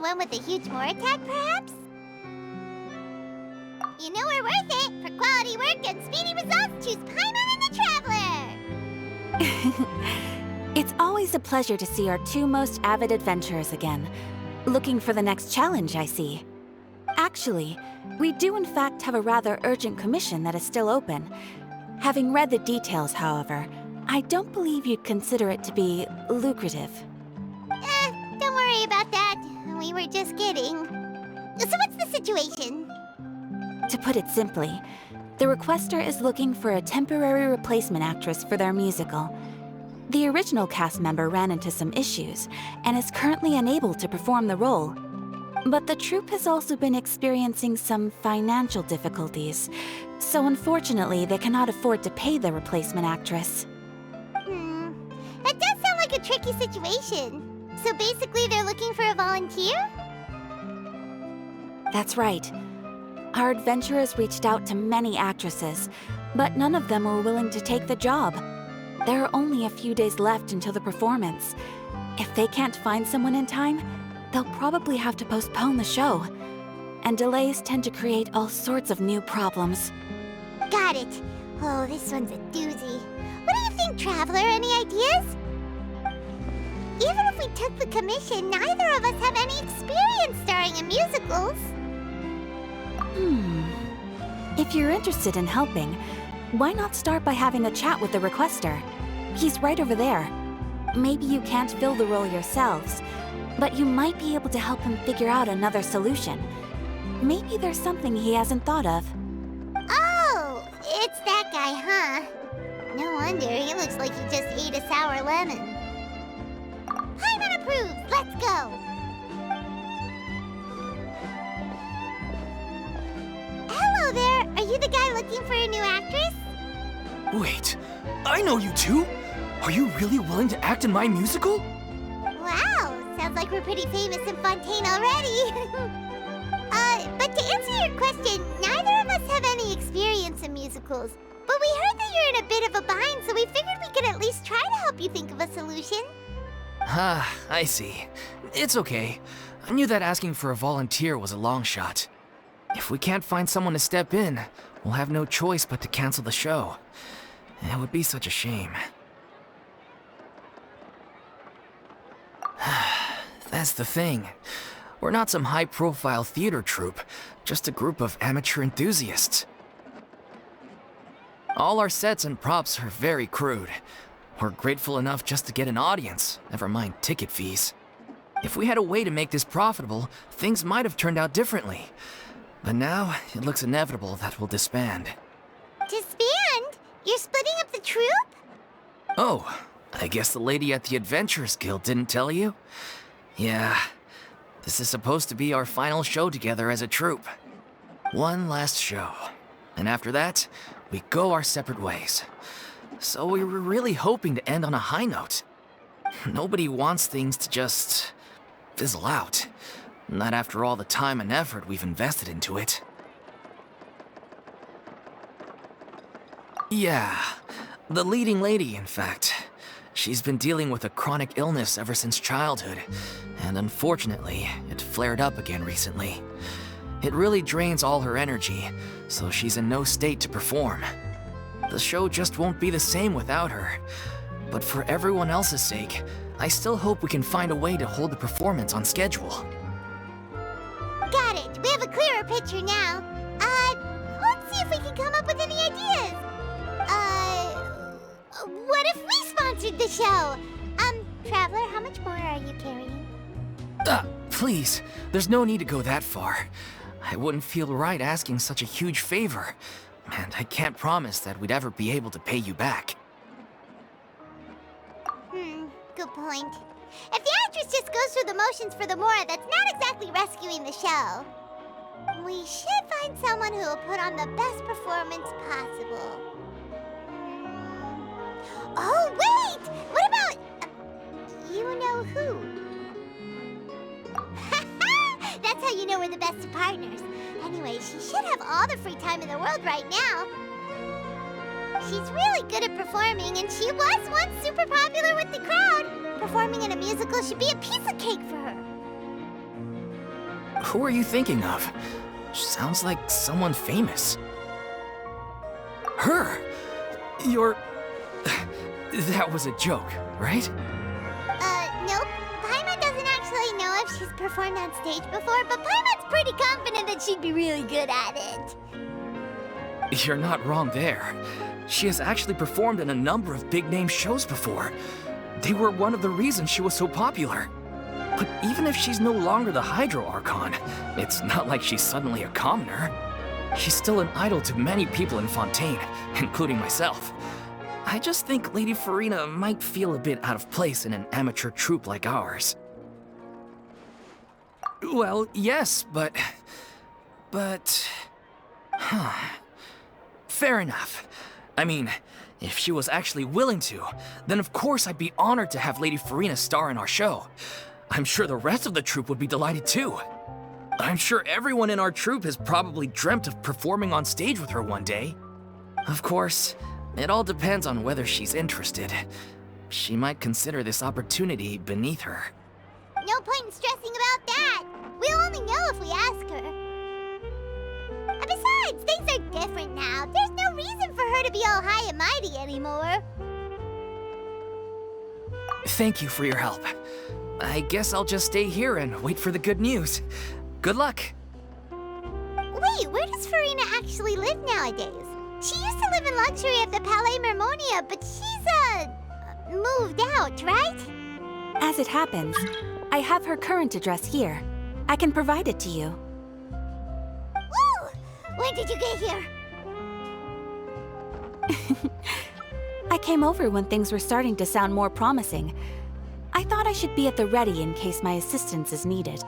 one with a huge more attack, perhaps? You know we're worth it. For quality work and speedy results, choose Paimon and the Traveler! It's always a pleasure to see our two most avid adventurers again. Looking for the next challenge, I see. Actually, we do in fact have a rather urgent commission that is still open. Having read the details, however, I don't believe you'd consider it to be lucrative. Don't worry about that. We were just kidding. So what's the situation? To put it simply, the requester is looking for a temporary replacement actress for their musical. The original cast member ran into some issues and is currently unable to perform the role. But the troupe has also been experiencing some financial difficulties, so unfortunately they cannot afford to pay the replacement actress. That does sound like a tricky situation. So basically they're looking for a volunteer? That's right. Our adventurers reached out to many actresses, but none of them were willing to take the job. There are only a few days left until the performance. If they can't find someone in time, they'll probably have to postpone the show. And delays tend to create all sorts of new problems. Got it. Oh, this one's a doozy. What do you think, Traveler? Any ideas? Even if we took the commission, neither of us have any experience starring in musicals. If you're interested in helping, why not start by having a chat with the requester? He's right over there. Maybe you can't fill the role yourselves, but you might be able to help him figure out another solution. Maybe there's something he hasn't thought of. Oh, it's that guy, huh? No wonder, he looks like he just ate a sour lemon. Paimon approved! Let's go! Hello there! Are you the guy looking for a new actress? Wait, I know you two! Are you really willing to act in my musical? Wow, sounds like we're pretty famous in Fontaine already. But to answer your question, neither of us have any experience in musicals. But we heard that you're in a bit of a bind, so we figured we could at least try to help you think of a solution. Ah, I see. It's okay. I knew that asking for a volunteer was a long shot. If we can't find someone to step in, we'll have no choice but to cancel the show. It would be such a shame. That's the thing. We're not some high-profile theater troupe, just a group of amateur enthusiasts. All our sets and props are very crude. We're grateful enough just to get an audience, never mind ticket fees. If we had a way to make this profitable, things might have turned out differently. But now, it looks inevitable that we'll disband. Disband? You're splitting up the troupe? Oh, I guess the lady at the Adventurers Guild didn't tell you? Yeah, this is supposed to be our final show together as a troupe. One last show. And after that, we go our separate ways. So we were really hoping to end on a high note. Nobody wants things to just fizzle out. Not after all the time and effort we've invested into it. Yeah, the leading lady, in fact. She's been dealing with a chronic illness ever since childhood, and unfortunately, it flared up again recently. It really drains all her energy, so she's in no state to perform. The show just won't be the same without her. But for everyone else's sake, I still hope we can find a way to hold the performance on schedule. Got it. We have a clearer picture now. Let's see if we can come up with any ideas. What if we sponsored the show? Traveler, how much more are you carrying? Please, there's no need to go that far. I wouldn't feel right asking such a huge favor, and I can't promise that we'd ever be able to pay you back. Good point. If the actress just goes through the motions for the Mora, that's not exactly rescuing the show. We should find someone who will put on the best performance possible. Oh, wait! What about... you know who? That's how you know we're the best of partners. Anyway, she should have all the free time in the world right now. She's really good at performing, and she was once super popular with the crowd. Performing in a musical should be a piece of cake for her. Who are you thinking of? Sounds like someone famous. Her? You're... That was a joke, right? Nope. Paimon doesn't actually know if she's performed on stage before, but Paimon's pretty confident that she'd be really good at it. You're not wrong there. She has actually performed in a number of big-name shows before. They were one of the reasons she was so popular. But even if she's no longer the Hydro Archon, it's not like she's suddenly a commoner. She's still an idol to many people in Fontaine, including myself. I just think Lady Furina might feel a bit out of place in an amateur troupe like ours. Well, yes, but... Fair enough. I mean, if she was actually willing to, then of course I'd be honored to have Lady Furina star in our show. I'm sure the rest of the troupe would be delighted too. I'm sure everyone in our troupe has probably dreamt of performing on stage with her one day. Of course, it all depends on whether she's interested. She might consider this opportunity beneath her. No point in stressing about that. We'll only know if we ask her. And besides, things are different now. There's no reason for her to be all high and mighty anymore. Thank you for your help. I guess I'll just stay here and wait for the good news. Good luck. Wait, where does Furina actually live nowadays? She used to live in luxury at the Palais Mermonia, but she's, moved out, right? As it happens, I have her current address here. I can provide it to you. Woo! When did you get here? I came over when things were starting to sound more promising. I thought I should be at the ready in case my assistance is needed.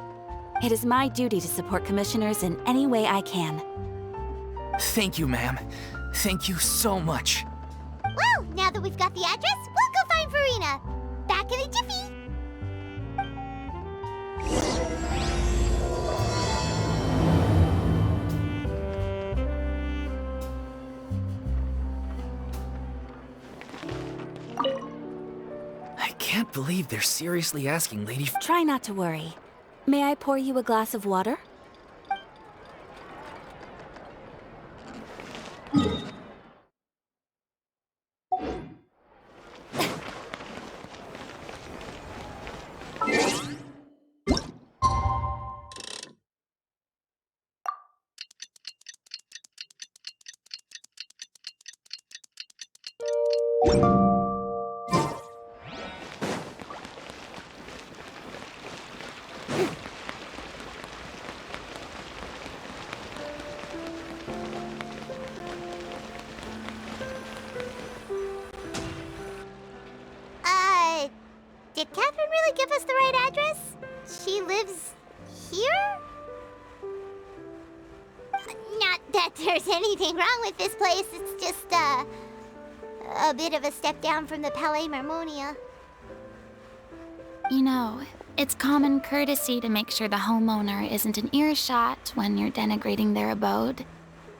It is my duty to support commissioners in any way I can. Thank you, ma'am. Thank you so much. Well, now that we've got the address, we'll go find Furina. Back in a jiffy. I can't believe they're seriously asking Lady Try not to worry. May I pour you a glass of water? Did Catherine really give us the right address? She lives here? Not that there's anything wrong with this place, it's just, a bit of a step down from the Palais Mermonia. You know, it's common courtesy to make sure the homeowner isn't in earshot when you're denigrating their abode.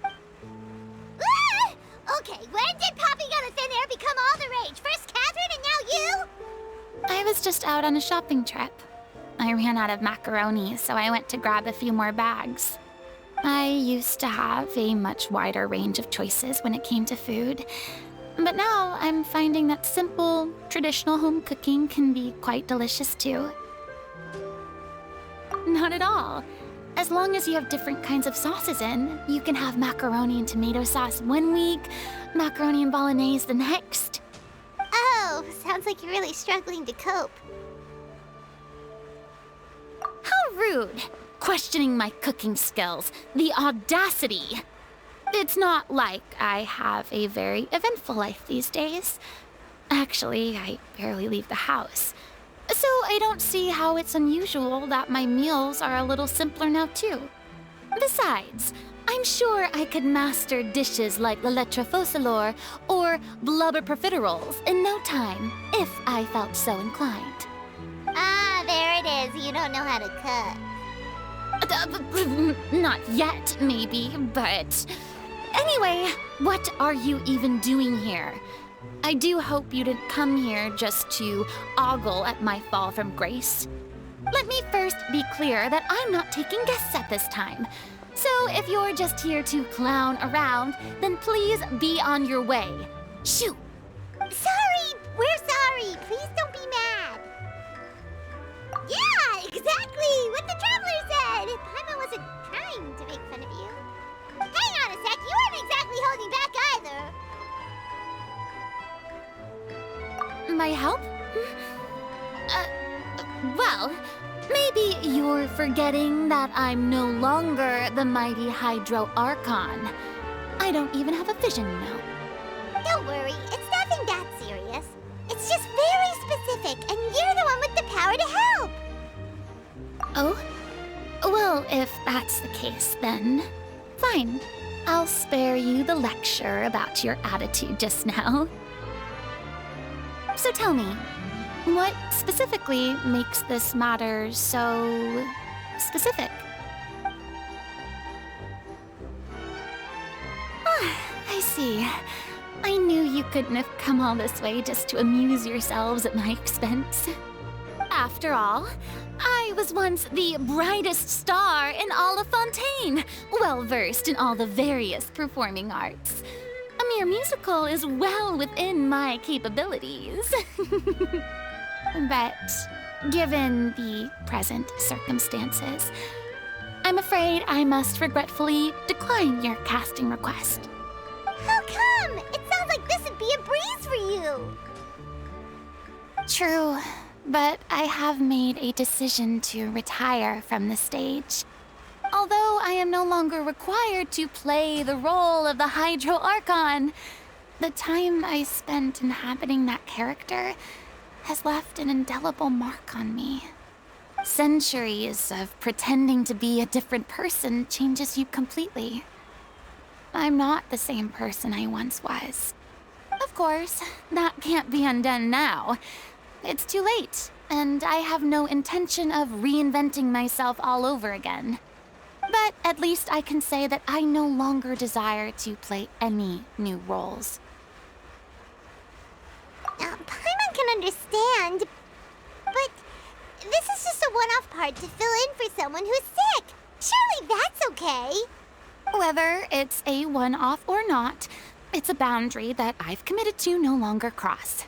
Ah! Okay, when did Poppy Got a Thin Air become all the rage? First Catherine and now you? I was just out on a shopping trip. I ran out of macaroni, so I went to grab a few more bags. I used to have a much wider range of choices when it came to food, but now I'm finding that simple, traditional home cooking can be quite delicious too. Not at all. As long as you have different kinds of sauces in, you can have macaroni and tomato sauce one week, macaroni and bolognese the next. Oh, sounds like you're really struggling to cope. How rude! Questioning my cooking skills. The audacity! It's not like I have a very eventful life these days. Actually, I barely leave the house. So I don't see how it's unusual that my meals are a little simpler now too. Besides, I'm sure I could master dishes like la lettre faucilor or blubber profiteroles in no time, if I felt so inclined. Ah, there it is. You don't know how to cook. Not yet, maybe, but... Anyway, what are you even doing here? I do hope you didn't come here just to ogle at my fall from grace. Let me first be clear that I'm not taking guests at this time. So if you're just here to clown around, then please be on your way. Shoo! Sorry! We're sorry! Please don't be mad! Yeah, exactly! What the traveler said! Paimon wasn't trying to make fun of you. Hang on a sec, you weren't exactly holding back either. My help? Well, maybe you're forgetting that I'm no longer the mighty Hydro Archon. I don't even have a vision now. Don't worry, it's nothing that serious. It's just very specific, and you're the one with the power to help! Oh? Well, if that's the case, then fine. I'll spare you the lecture about your attitude just now. So tell me, what specifically makes this matter so specific? Ah, I see. I knew you couldn't have come all this way just to amuse yourselves at my expense. After all, I was once the brightest star in all of Fontaine, well-versed in all the various performing arts. A mere musical is well within my capabilities. But given the present circumstances, I'm afraid I must regretfully decline your casting request. How come? It sounds like this would be a breeze for you! True, but I have made a decision to retire from the stage. Although I am no longer required to play the role of the Hydro Archon, the time I spent inhabiting that character has left an indelible mark on me. Centuries of pretending to be a different person changes you completely. I'm not the same person I once was. Of course, that can't be undone now. It's too late, and I have no intention of reinventing myself all over again. But at least I can say that I no longer desire to play any new roles. Paimon can understand, but this is just a one-off part to fill in for someone who's sick. Surely that's okay. Whether it's a one-off or not, it's a boundary that I've committed to no longer cross.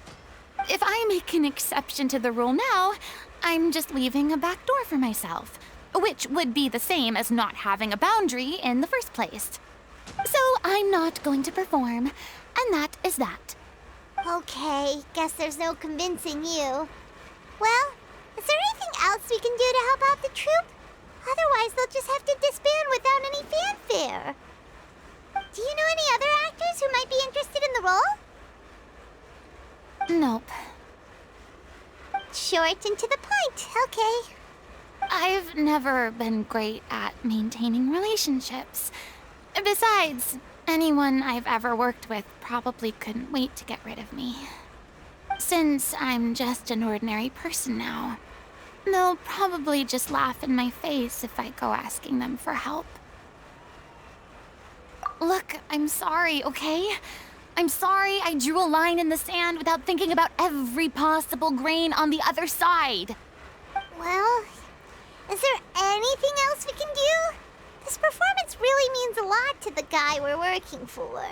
If I make an exception to the rule now, I'm just leaving a back door for myself, which would be the same as not having a boundary in the first place. So I'm not going to perform, and that is that. Okay, guess there's no convincing you. Well, is there anything else we can do to help out the troupe? Otherwise, they'll just have to disband without any fanfare. Do you know any other actors who might be interested in the role? Nope. Short and to the point, okay. I've never been great at maintaining relationships. Besides, anyone I've ever worked with probably couldn't wait to get rid of me. Since I'm just an ordinary person now, they'll probably just laugh in my face if I go asking them for help. Look, I'm sorry, okay? I'm sorry I drew a line in the sand without thinking about every possible grain on the other side. Well, is there anything else we can do? This performance really means a lot to the guy we're working for.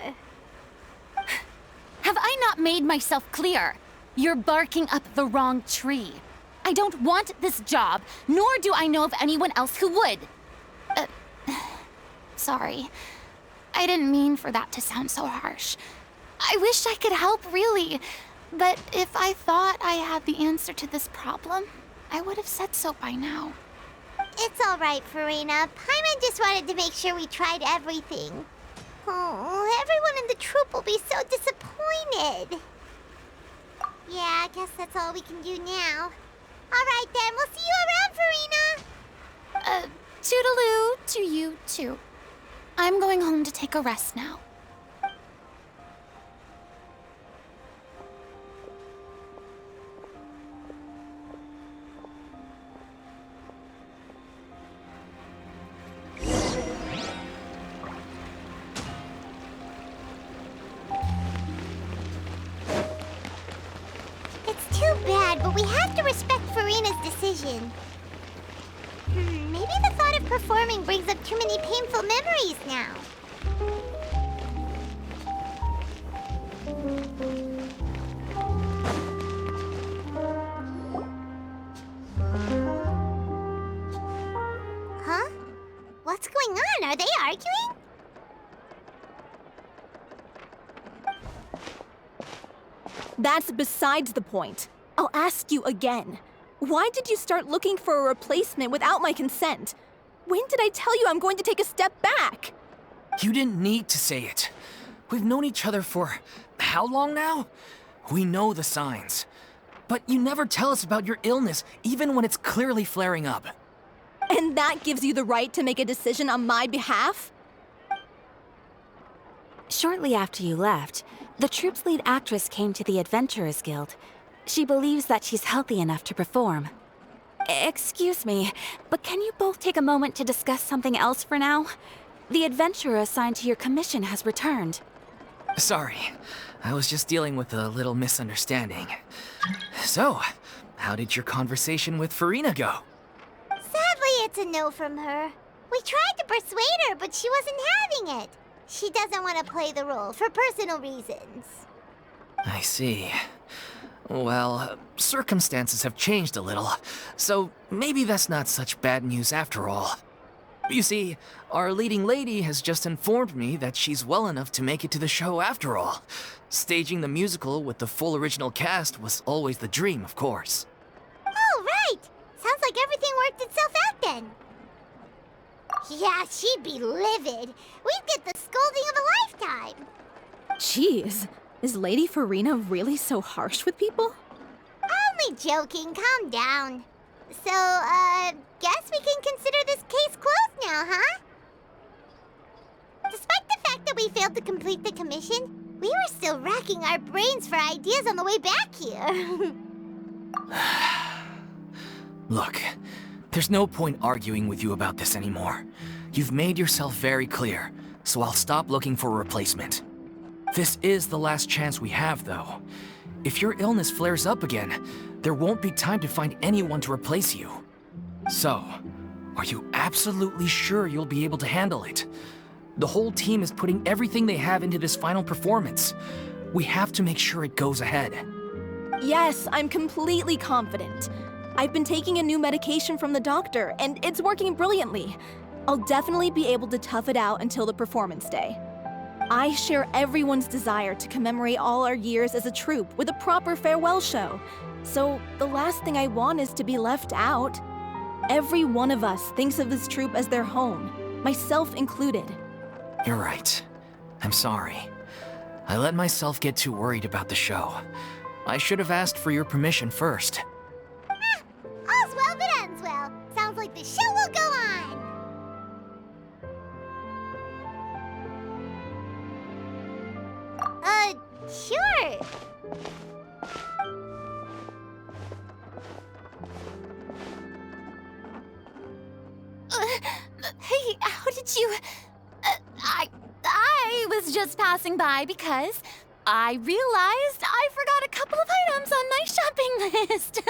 Have I not made myself clear? You're barking up the wrong tree. I don't want this job, nor do I know of anyone else who would. Sorry. I didn't mean for that to sound so harsh. I wish I could help, really. But if I thought I had the answer to this problem, I would have said so by now. It's all right, Furina. Paimon just wanted to make sure we tried everything. Oh, everyone in the troupe will be so disappointed. Yeah, I guess that's all we can do now. All right, then. We'll see you around, Furina. Toodaloo to you, too. I'm going home to take a rest now. It's too bad, but we have to respect Furina's decision. Maybe the thought of performing brings up too many painful memories now. Huh? What's going on? Are they arguing? That's besides the point. I'll ask you again. Why did you start looking for a replacement without my consent? When did I tell you I'm going to take a step back? You didn't need to say it. We've known each other for how long now? We know the signs. But you never tell us about your illness, even when it's clearly flaring up. And that gives you the right to make a decision on my behalf? Shortly after you left, the troupe's lead actress came to the Adventurers Guild. She believes that she's healthy enough to perform. Excuse me, but can you both take a moment to discuss something else for now? The adventurer assigned to your commission has returned. Sorry, I was just dealing with a little misunderstanding. So, how did your conversation with Furina go? Sadly, it's a no from her. We tried to persuade her, but she wasn't having it. She doesn't want to play the role for personal reasons. I see. Well, circumstances have changed a little, so maybe that's not such bad news after all. You see, our leading lady has just informed me that she's well enough to make it to the show after all. Staging the musical with the full original cast was always the dream, of course. Oh, right! Sounds like everything worked itself out then. Yeah, she'd be livid. We'd get the scolding of a lifetime. Jeez, is Lady Furina really so harsh with people? Only joking, calm down. So, guess we can consider this case closed now, huh? Despite the fact that we failed to complete the commission, we were still racking our brains for ideas on the way back here. Look, there's no point arguing with you about this anymore. You've made yourself very clear, so I'll stop looking for a replacement. This is the last chance we have, though. If your illness flares up again, there won't be time to find anyone to replace you. So, are you absolutely sure you'll be able to handle it? The whole team is putting everything they have into this final performance. We have to make sure it goes ahead. Yes, I'm completely confident. I've been taking a new medication from the doctor, and it's working brilliantly. I'll definitely be able to tough it out until the performance day. I share everyone's desire to commemorate all our years as a troupe with a proper farewell show. So the last thing I want is to be left out. Every one of us thinks of this troupe as their home, myself included. You're right. I'm sorry. I let myself get too worried about the show. I should have asked for your permission first. All's well that ends well. Sounds like the show will go on. Sure. Hey, how did you... I was just passing by because I realized I forgot a couple of items on my shopping list.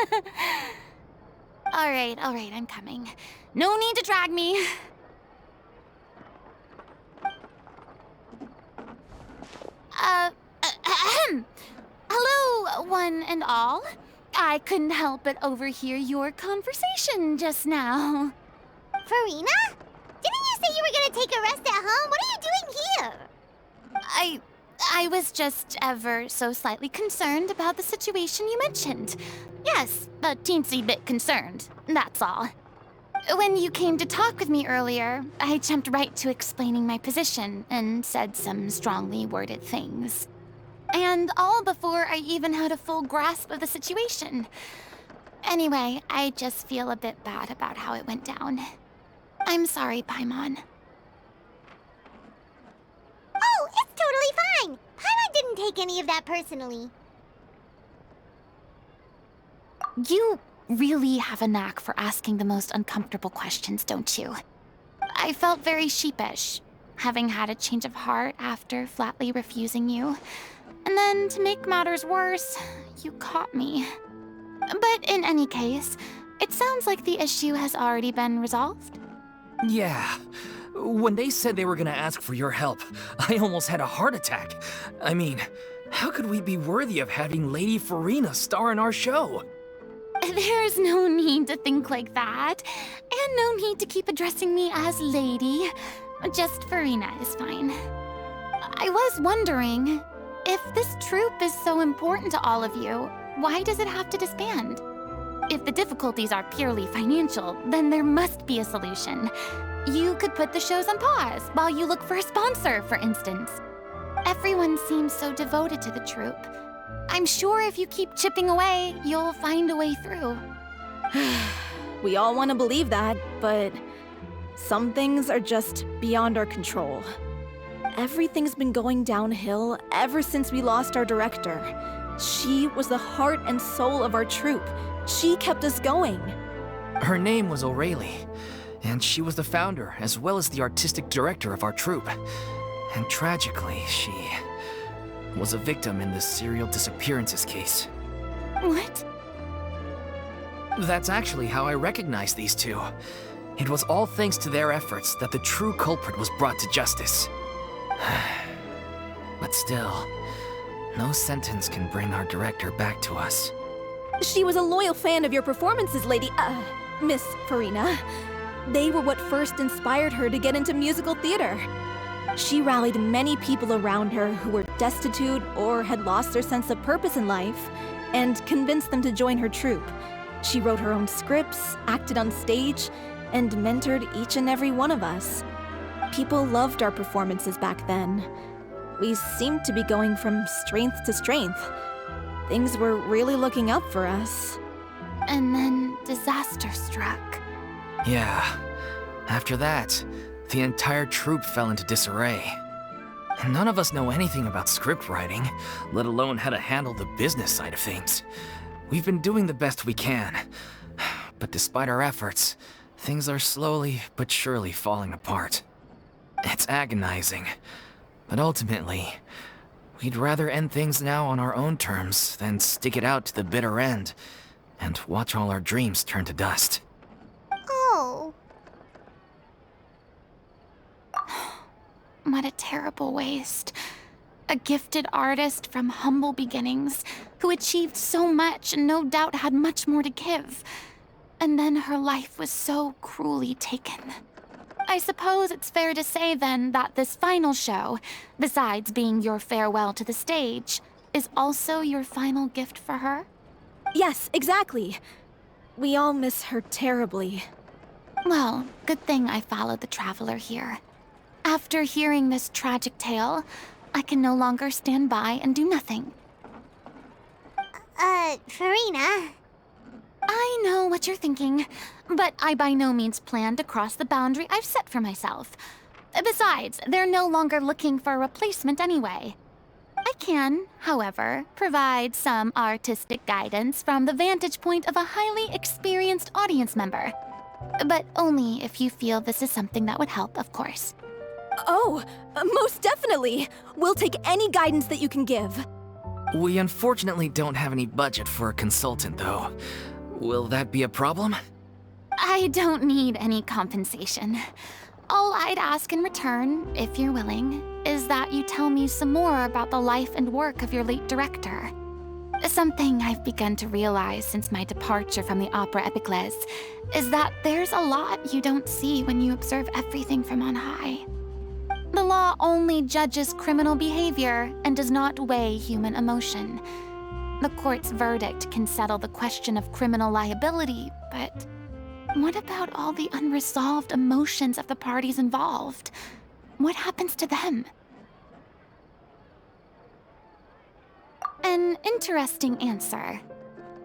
All right, I'm coming. No need to drag me. Hello, one and all. I couldn't help but overhear your conversation just now. Furina? Didn't you say you were gonna take a rest at home? What are you doing here? I was just ever so slightly concerned about the situation you mentioned. Yes, a teensy bit concerned, that's all. When you came to talk with me earlier, I jumped right to explaining my position and said some strongly worded things. And all before I even had a full grasp of the situation. Anyway, I just feel a bit bad about how it went down. I'm sorry, Paimon. Oh, it's totally fine. Paimon didn't take any of that personally. You really have a knack for asking the most uncomfortable questions, don't you? I felt very sheepish, having had a change of heart after flatly refusing you. And then, to make matters worse, you caught me. But in any case, It sounds like the issue has already been resolved. Yeah. When they said they were gonna ask for your help, I almost had a heart attack. I mean, how could we be worthy of having Lady Furina star in our show? There's no need to think like that, and no need to keep addressing me as lady. Just Furina is fine. I was wondering, if this troupe is so important to all of you, why does it have to disband? If the difficulties are purely financial, then there must be a solution. You could put the shows on pause while you look for a sponsor, for instance. Everyone seems so devoted to the troupe. I'm sure if you keep chipping away, you'll find a way through. We all want to believe that, but some things are just beyond our control. Everything's been going downhill ever since we lost our director. She was the heart and soul of our troupe. She kept us going. Her name was O'Reilly, and she was the founder as well as the artistic director of our troupe. And tragically, she was a victim in the serial disappearances case. What? That's actually how I recognized these two. It was all thanks to their efforts that the true culprit was brought to justice. But still, no sentence can bring our director back to us. She was a loyal fan of your performances, Miss Furina. They were what first inspired her to get into musical theater. She rallied many people around her who were destitute or had lost their sense of purpose in life, and convinced them to join her troupe. She wrote her own scripts, acted on stage, and mentored each and every one of us. People loved our performances back then. We seemed to be going from strength to strength. Things were really looking up for us. And then disaster struck. Yeah. After that, the entire troupe fell into disarray. None of us know anything about script writing, let alone how to handle the business side of things. We've been doing the best we can. But despite our efforts, things are slowly but surely falling apart. It's agonizing. But ultimately, we'd rather end things now on our own terms than stick it out to the bitter end and watch all our dreams turn to dust. Oh. What a terrible waste. A gifted artist from humble beginnings who achieved so much and no doubt had much more to give. And then her life was so cruelly taken. I suppose it's fair to say then that this final show, besides being your farewell to the stage, is also your final gift for her? Yes, exactly. We all miss her terribly. Well, good thing I followed the traveler here. After hearing this tragic tale, I can no longer stand by and do nothing. Furina. I know what you're thinking, but I by no means plan to cross the boundary I've set for myself. Besides, they're no longer looking for a replacement anyway. I can, however, provide some artistic guidance from the vantage point of a highly experienced audience member. But only if you feel this is something that would help, of course. Oh, most definitely. We'll take any guidance that you can give. We unfortunately don't have any budget for a consultant, though. Will that be a problem? I don't need any compensation. All I'd ask in return, if you're willing, is that you tell me some more about the life and work of your late director. Something I've begun to realize since my departure from the Opera Epiclese is that there's a lot you don't see when you observe everything from on high. The law only judges criminal behavior and does not weigh human emotion. The court's verdict can settle the question of criminal liability, but what about all the unresolved emotions of the parties involved? What happens to them? An interesting answer.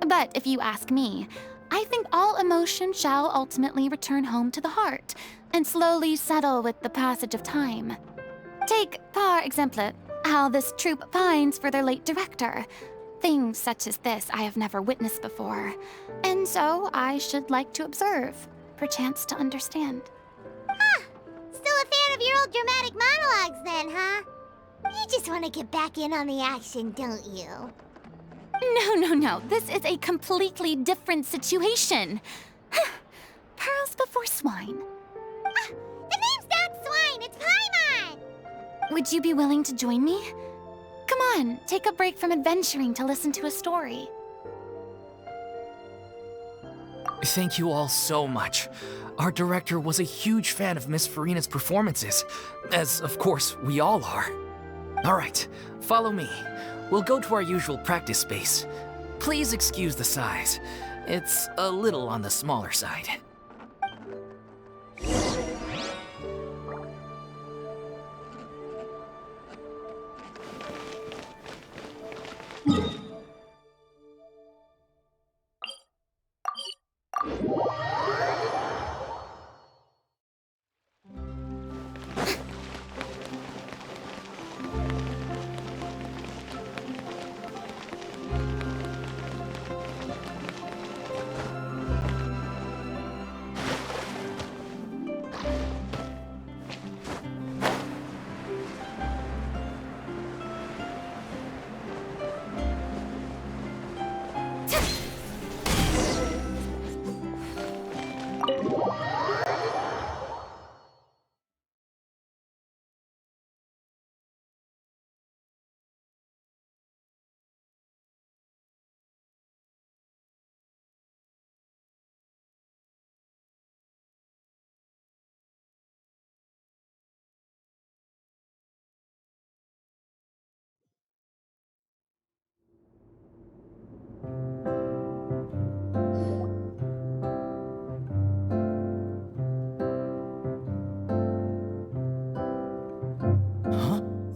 But if you ask me, I think all emotion shall ultimately return home to the heart and slowly settle with the passage of time. Take, par exemple, how this troupe pines for their late director. Things such as this I have never witnessed before, and so I should like to observe, perchance to understand. Still a fan of your old dramatic monologues then, huh? You just want to get back in on the action, don't you? No. This is a completely different situation. Pearls before swine. The name's not Swine, it's Paimon! Would you be willing to join me? Come on, take a break from adventuring to listen to a story. Thank you all so much. Our director was a huge fan of Miss Furina's performances, as of course we all are. Alright, follow me. We'll go to our usual practice space. Please excuse the size. It's a little on the smaller side.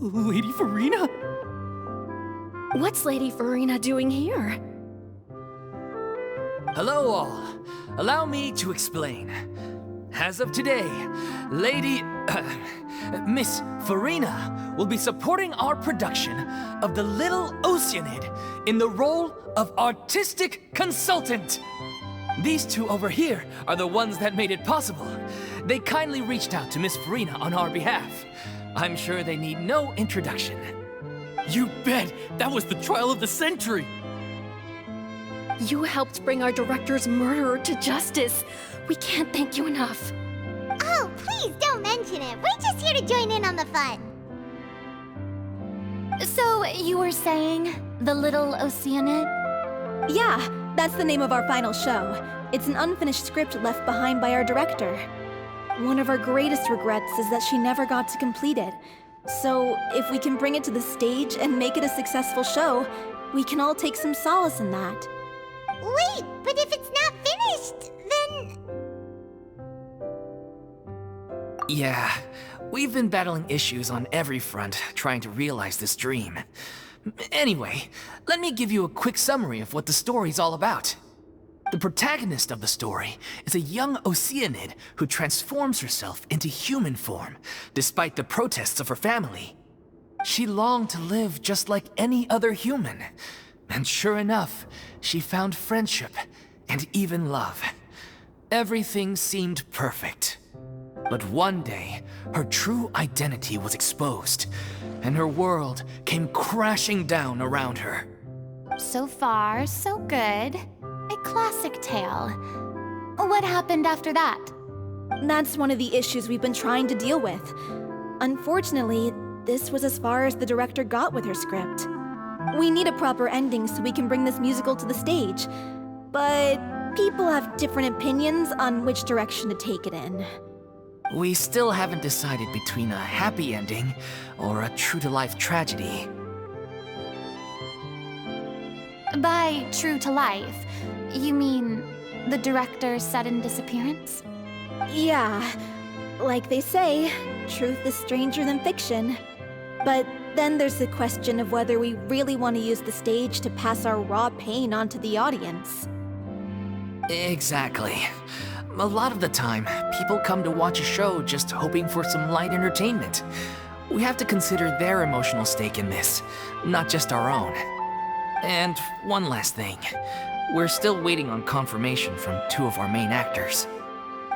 Lady Furina? What's Lady Furina doing here? Hello all. Allow me to explain. As of today, Miss Furina will be supporting our production of The Little Oceanid in the role of artistic consultant. These two over here are the ones that made it possible. They kindly reached out to Miss Furina on our behalf. I'm sure they need no introduction. You bet! That was the trial of the century! You helped bring our director's murderer to justice. We can't thank you enough. Oh, please don't mention it. We're just here to join in on the fun. So, you were saying The Little Oceanid? Yeah, that's the name of our final show. It's an unfinished script left behind by our director. One of our greatest regrets is that she never got to complete it. So, if we can bring it to the stage and make it a successful show, we can all take some solace in that. Wait, but if it's not finished, then... Yeah, we've been battling issues on every front trying to realize this dream. Anyway, let me give you a quick summary of what the story's all about. The protagonist of the story is a young Oceanid who transforms herself into human form, despite the protests of her family. She longed to live just like any other human, and sure enough, she found friendship and even love. Everything seemed perfect. But one day, her true identity was exposed, and her world came crashing down around her. So far, so good. A classic tale. What happened after that? That's one of the issues we've been trying to deal with. Unfortunately, this was as far as the director got with her script. We need a proper ending so we can bring this musical to the stage. But people have different opinions on which direction to take it in. We still haven't decided between a happy ending or a true-to-life tragedy. By true to life, you mean the director's sudden disappearance? Yeah, like they say, truth is stranger than fiction. But then there's the question of whether we really want to use the stage to pass our raw pain onto the audience. Exactly. A lot of the time, people come to watch a show just hoping for some light entertainment. We have to consider their emotional stake in this, not just our own. And one last thing. We're still waiting on confirmation from two of our main actors.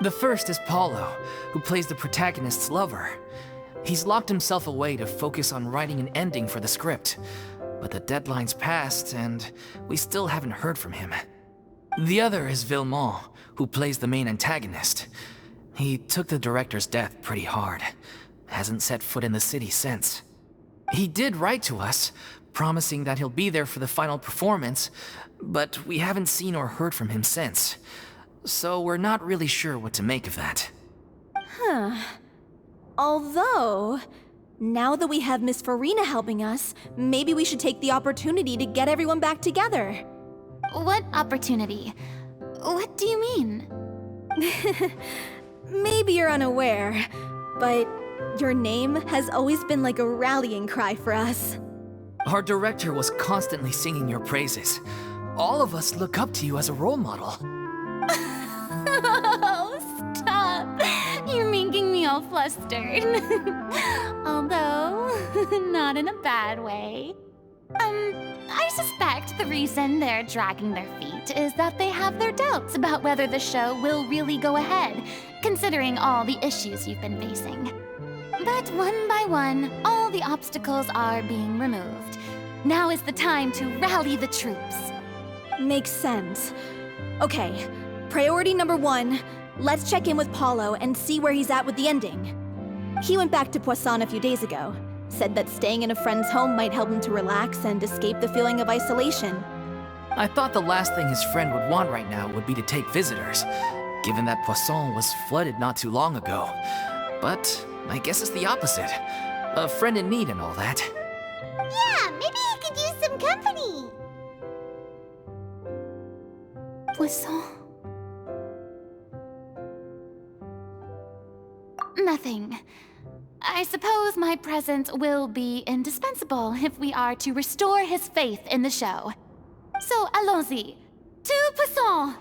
The first is Paulo, who plays the protagonist's lover. He's locked himself away to focus on writing an ending for the script. but the deadline's passed and we still haven't heard from him. The other is Villemont, who plays the main antagonist. He took the director's death pretty hard. Hasn't set foot in the city since. He did write to us, promising that he'll be there for the final performance, but we haven't seen or heard from him since. So we're not really sure what to make of that. Although, now that we have Miss Furina helping us, maybe we should take the opportunity to get everyone back together. What opportunity? What do you mean? Maybe you're unaware, but your name has always been like a rallying cry for us. Our director was constantly singing your praises. All of us look up to you as a role model. Oh, stop! You're making me all flustered. Although, not in a bad way. I suspect the reason they're dragging their feet is that they have their doubts about whether the show will really go ahead, considering all the issues you've been facing. But one by one, all the obstacles are being removed. Now is the time to rally the troops. Makes sense. Okay, priority number 1, let's check in with Paulo and see where he's at with the ending. He went back to Poisson a few days ago. Said that staying in a friend's home might help him to relax and escape the feeling of isolation. I thought the last thing his friend would want right now would be to take visitors, given that Poisson was flooded not too long ago. But I guess it's the opposite. A friend in need and all that. Yeah, maybe he could use some company. Poisson? Nothing. I suppose my presence will be indispensable if we are to restore his faith in the show. So, allons-y. To Poisson!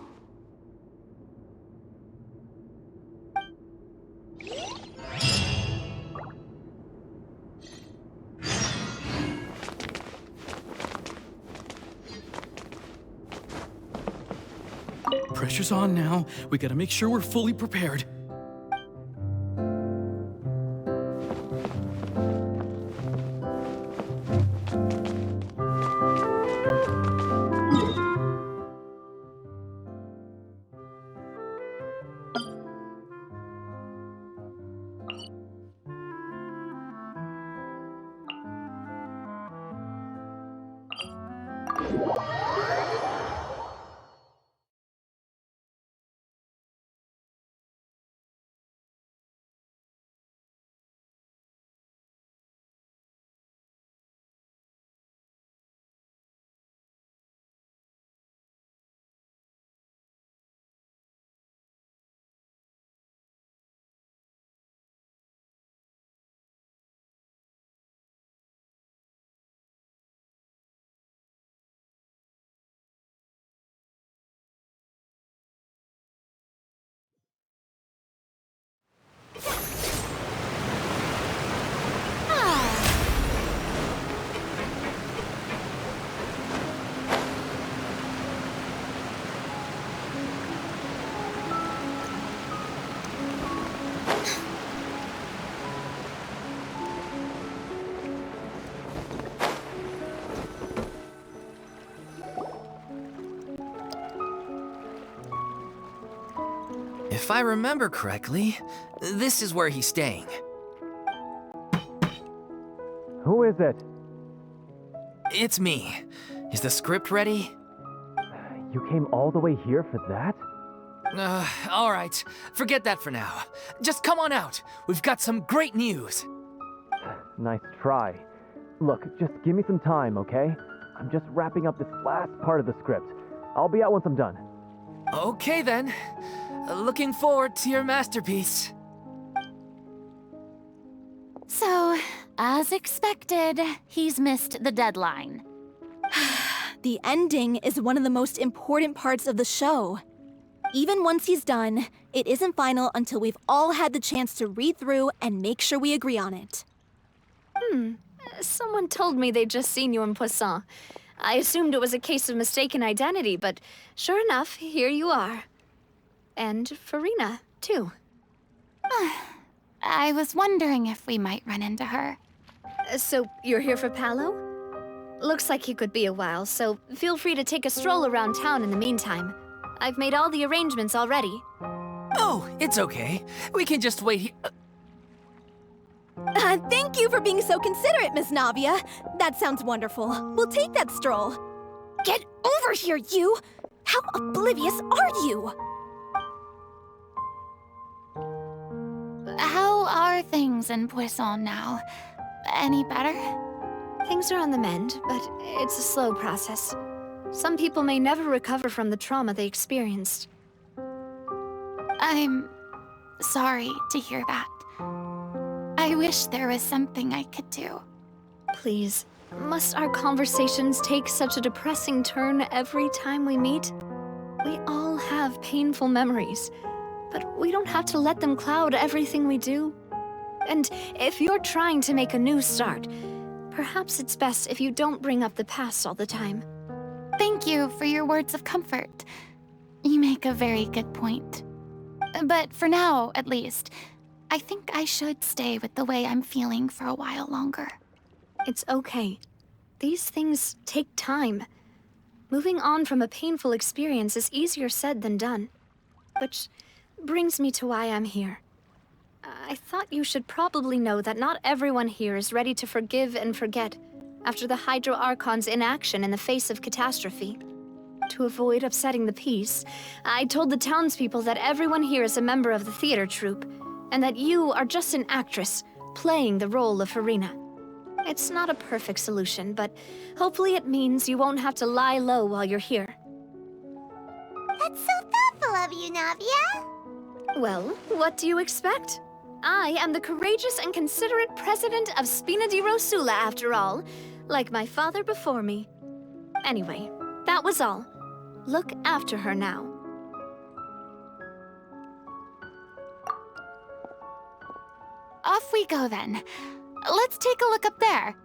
Pressure's on now. We gotta make sure we're fully prepared. If I remember correctly, this is where he's staying. Who is it? It's me. Is the script ready? You came all the way here for that? All right. Forget that for now. Just come on out. We've got some great news. Nice try. Look, just give me some time, okay? I'm just wrapping up this last part of the script. I'll be out once I'm done. Okay then. Looking forward to your masterpiece. So, as expected, he's missed the deadline. The ending is one of the most important parts of the show. Even once he's done, it isn't final until we've all had the chance to read through and make sure we agree on it. Someone told me they'd just seen you in Poisson. I assumed it was a case of mistaken identity, but sure enough, here you are. And Furina, too. I was wondering if we might run into her. So, you're here for Paolo? Looks like you could be a while, so feel free to take a stroll around town in the meantime. I've made all the arrangements already. Oh, it's okay. We can just wait here. Thank you for being so considerate, Miss Navia. That sounds wonderful. We'll take that stroll. Get over here, you! How oblivious are you? How are things in Poisson now? Any better? Things are on the mend, but it's a slow process. Some people may never recover from the trauma they experienced. I'm sorry to hear that. I wish there was something I could do. Please, must our conversations take such a depressing turn every time we meet? We all have painful memories, but we don't have to let them cloud everything we do. And if you're trying to make a new start, perhaps it's best if you don't bring up the past all the time. Thank you for your words of comfort. You make a very good point. But for now, at least, I think I should stay with the way I'm feeling for a while longer. It's okay. These things take time. Moving on from a painful experience is easier said than done. Which brings me to why I'm here. I thought you should probably know that not everyone here is ready to forgive and forget after the Hydro Archon's inaction in the face of catastrophe. To avoid upsetting the peace, I told the townspeople that everyone here is a member of the theater troupe, and that you are just an actress playing the role of Furina. It's not a perfect solution, but hopefully it means you won't have to lie low while you're here. That's so thoughtful of you, Navia. Well, what do you expect? I am the courageous and considerate president of Spina di Rosula, after all, like my father before me. Anyway, that was all. Look after her now. Off we go then. Let's take a look up there.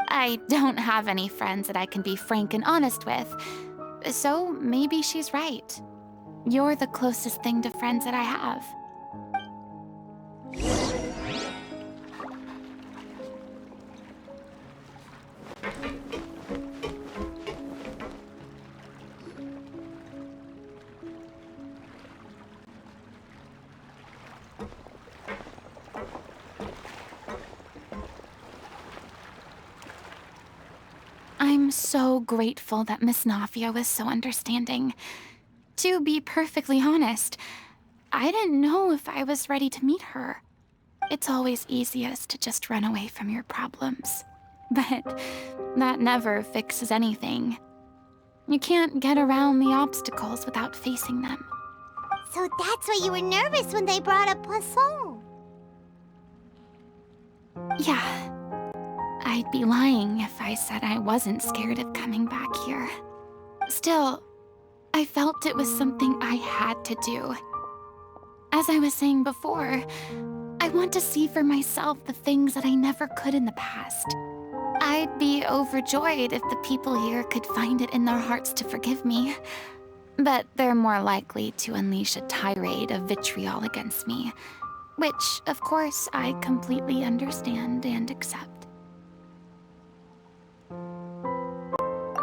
I don't have any friends that I can be frank and honest with, so maybe she's right. You're the closest thing to friends that I have. I'm so grateful that Miss Navia was so understanding. To be perfectly honest, I didn't know if I was ready to meet her. It's always easiest to just run away from your problems. But that never fixes anything. You can't get around the obstacles without facing them. So that's why you were nervous when they brought up Poisson. Yeah. I'd be lying if I said I wasn't scared of coming back here. Still, I felt it was something I had to do. As I was saying before, I want to see for myself the things that I never could in the past. I'd be overjoyed if the people here could find it in their hearts to forgive me. But they're more likely to unleash a tirade of vitriol against me, which, of course, I completely understand and accept.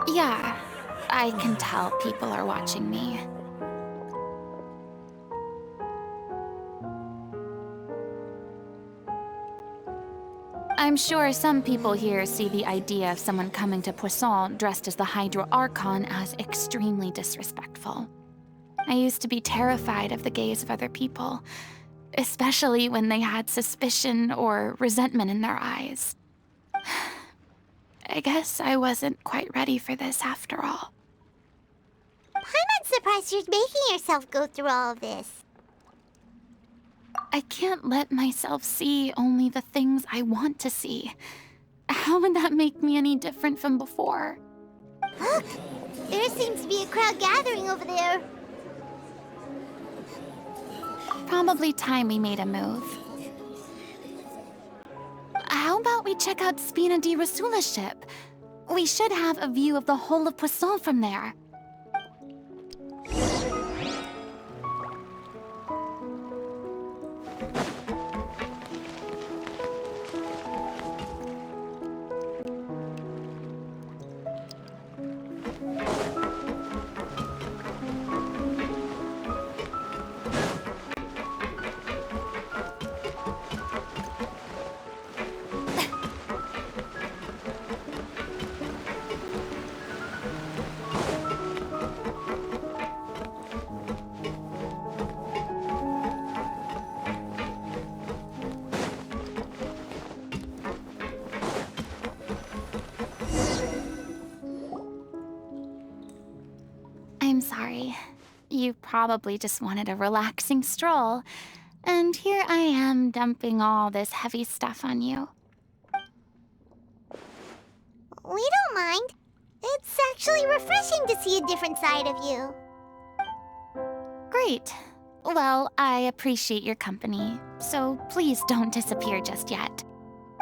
Yeah, I can tell people are watching me. I'm sure some people here see the idea of someone coming to Poisson dressed as the Hydro Archon as extremely disrespectful. I used to be terrified of the gaze of other people, especially when they had suspicion or resentment in their eyes. I guess I wasn't quite ready for this after all. I'm not surprised you're making yourself go through all of this. I can't let myself see only the things I want to see. How would that make me any different from before? Look! There seems to be a crowd gathering over there. Probably time we made a move. How about we check out Spina di Rosula's ship? We should have a view of the whole of Poisson from there. I'm sorry. You probably just wanted a relaxing stroll, and here I am dumping all this heavy stuff on you. We don't mind. It's actually refreshing to see a different side of you. Great. Well, I appreciate your company, so please don't disappear just yet.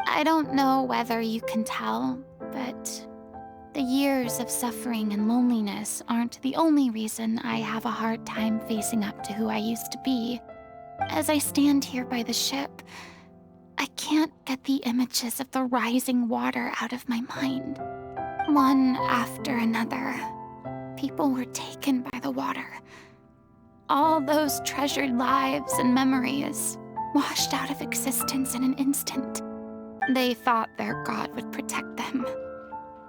I don't know whether you can tell, but the years of suffering and loneliness aren't the only reason I have a hard time facing up to who I used to be. As I stand here by the ship, I can't get the images of the rising water out of my mind. One after another, people were taken by the water. All those treasured lives and memories washed out of existence in an instant. They thought their god would protect them.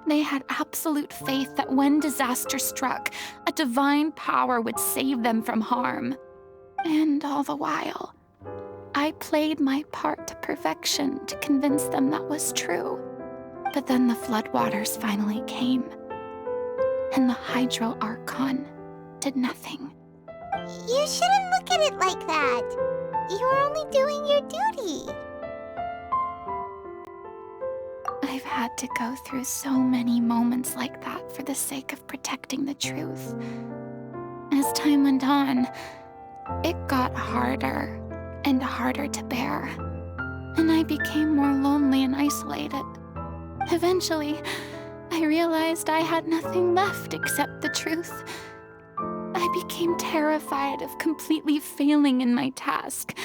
They had absolute faith that when disaster struck, a divine power would save them from harm. And all the while, I played my part to perfection to convince them that was true. But then the floodwaters finally came, and the Hydro Archon did nothing. You shouldn't look at it like that. You're only doing your duty. I've had to go through so many moments like that for the sake of protecting the truth. As time went on, it got harder and harder to bear, and I became more lonely and isolated. Eventually, I realized I had nothing left except the truth. I became terrified of completely failing in my task,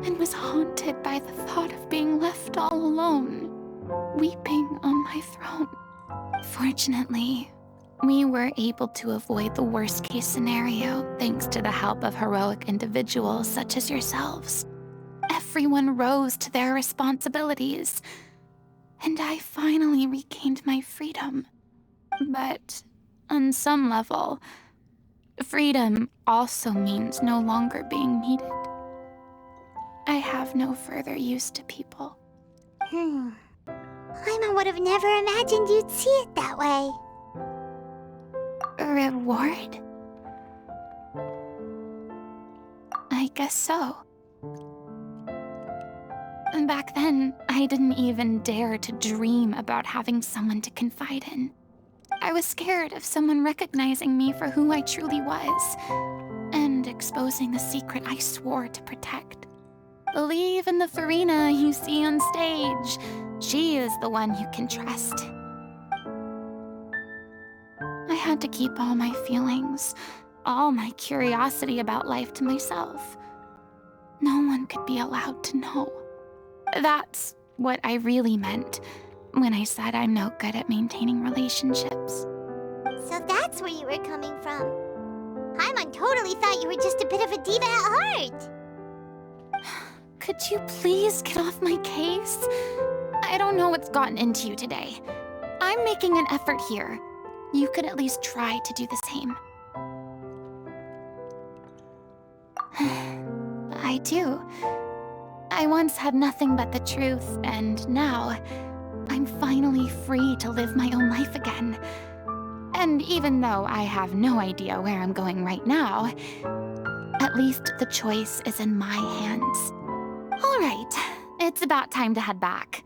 and was haunted by the thought of being left all alone, weeping on my throne. Fortunately, we were able to avoid the worst-case scenario thanks to the help of heroic individuals such as yourselves. Everyone rose to their responsibilities, and I finally regained my freedom. But on some level, freedom also means no longer being needed. I have no further use to people. Paimon would have never imagined you'd see it that way. Reward? I guess so. Back then, I didn't even dare to dream about having someone to confide in. I was scared of someone recognizing me for who I truly was, and exposing the secret I swore to protect. Believe in the Furina you see on stage. She is the one you can trust. I had to keep all my feelings, all my curiosity about life to myself. No one could be allowed to know. That's what I really meant when I said I'm no good at maintaining relationships. So that's where you were coming from. Paimon totally thought you were just a bit of a diva at heart. Could you please get off my case? I don't know what's gotten into you today. I'm making an effort here. You could at least try to do the same. I do. I once had nothing but the truth, and now I'm finally free to live my own life again. And even though I have no idea where I'm going right now, at least the choice is in my hands. All right, it's about time to head back.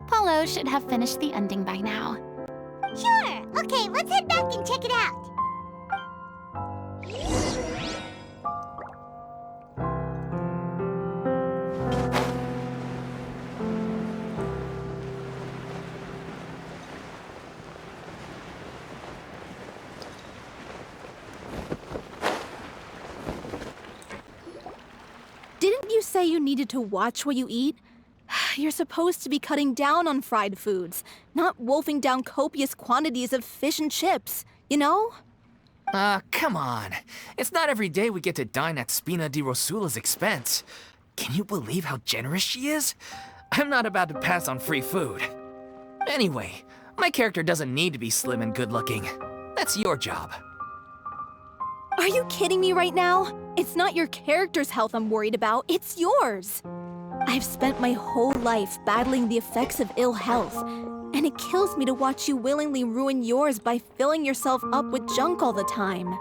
Paulo should have finished the ending by now. Sure. Okay, let's head back and check it out. Didn't you say you needed to watch what you eat? You're supposed to be cutting down on fried foods, not wolfing down copious quantities of fish and chips, you know? Come on. It's not every day we get to dine at Spina di Rosula's expense. Can you believe how generous she is? I'm not about to pass on free food. Anyway, my character doesn't need to be slim and good-looking. That's your job. Are you kidding me right now? It's not your character's health I'm worried about, it's yours. I've spent my whole life battling the effects of ill health, and it kills me to watch you willingly ruin yours by filling yourself up with junk all the time.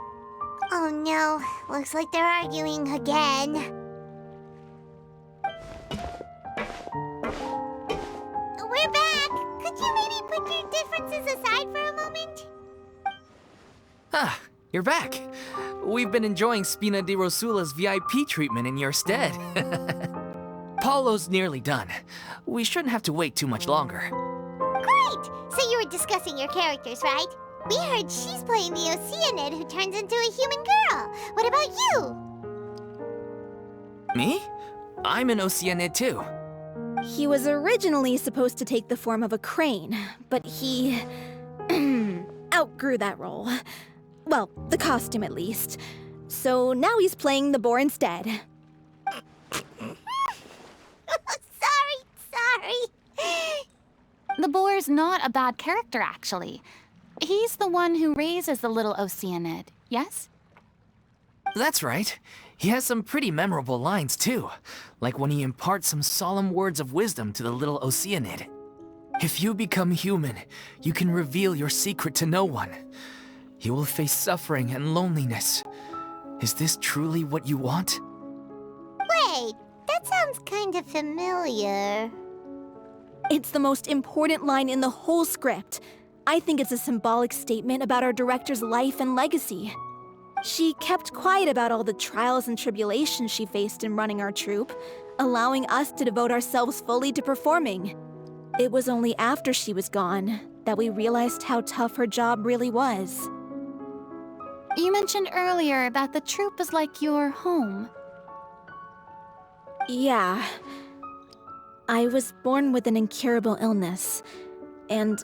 Oh no, looks like they're arguing again. We're back! Could you maybe put your differences aside for a moment? Ah, you're back. We've been enjoying Spina di Rosula's VIP treatment in your stead. Paulo's nearly done. We shouldn't have to wait too much longer. Great! So you were discussing your characters, right? We heard she's playing the Oceanid who turns into a human girl. What about you? Me? I'm an Oceanid too. He was originally supposed to take the form of a crane, but he outgrew that role. Well, the costume at least. So now he's playing the boar instead. Sorry. The boar's not a bad character, actually. He's the one who raises the little Oceanid, yes? That's right. He has some pretty memorable lines too, like when he imparts some solemn words of wisdom to the little Oceanid. If you become human, you can reveal your secret to no one. You will face suffering and loneliness. Is this truly what you want? Wait, that sounds kind of familiar. It's the most important line in the whole script. I think it's a symbolic statement about our director's life and legacy. She kept quiet about all the trials and tribulations she faced in running our troupe, allowing us to devote ourselves fully to performing. It was only after she was gone that we realized how tough her job really was. You mentioned earlier that the troupe is like your home. Yeah. I was born with an incurable illness, and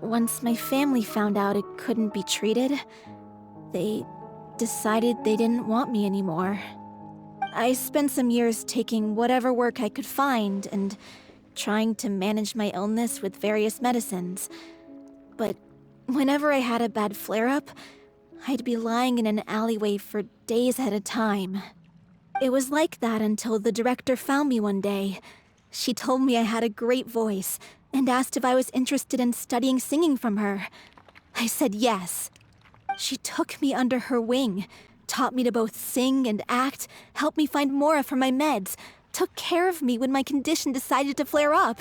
once my family found out it couldn't be treated, they decided they didn't want me anymore. I spent some years taking whatever work I could find and trying to manage my illness with various medicines. But whenever I had a bad flare-up, I'd be lying in an alleyway for days at a time. It was like that until the director found me one day. She told me I had a great voice and asked if I was interested in studying singing from her. I said yes. She took me under her wing, taught me to both sing and act, helped me find Mora for my meds, took care of me when my condition decided to flare up.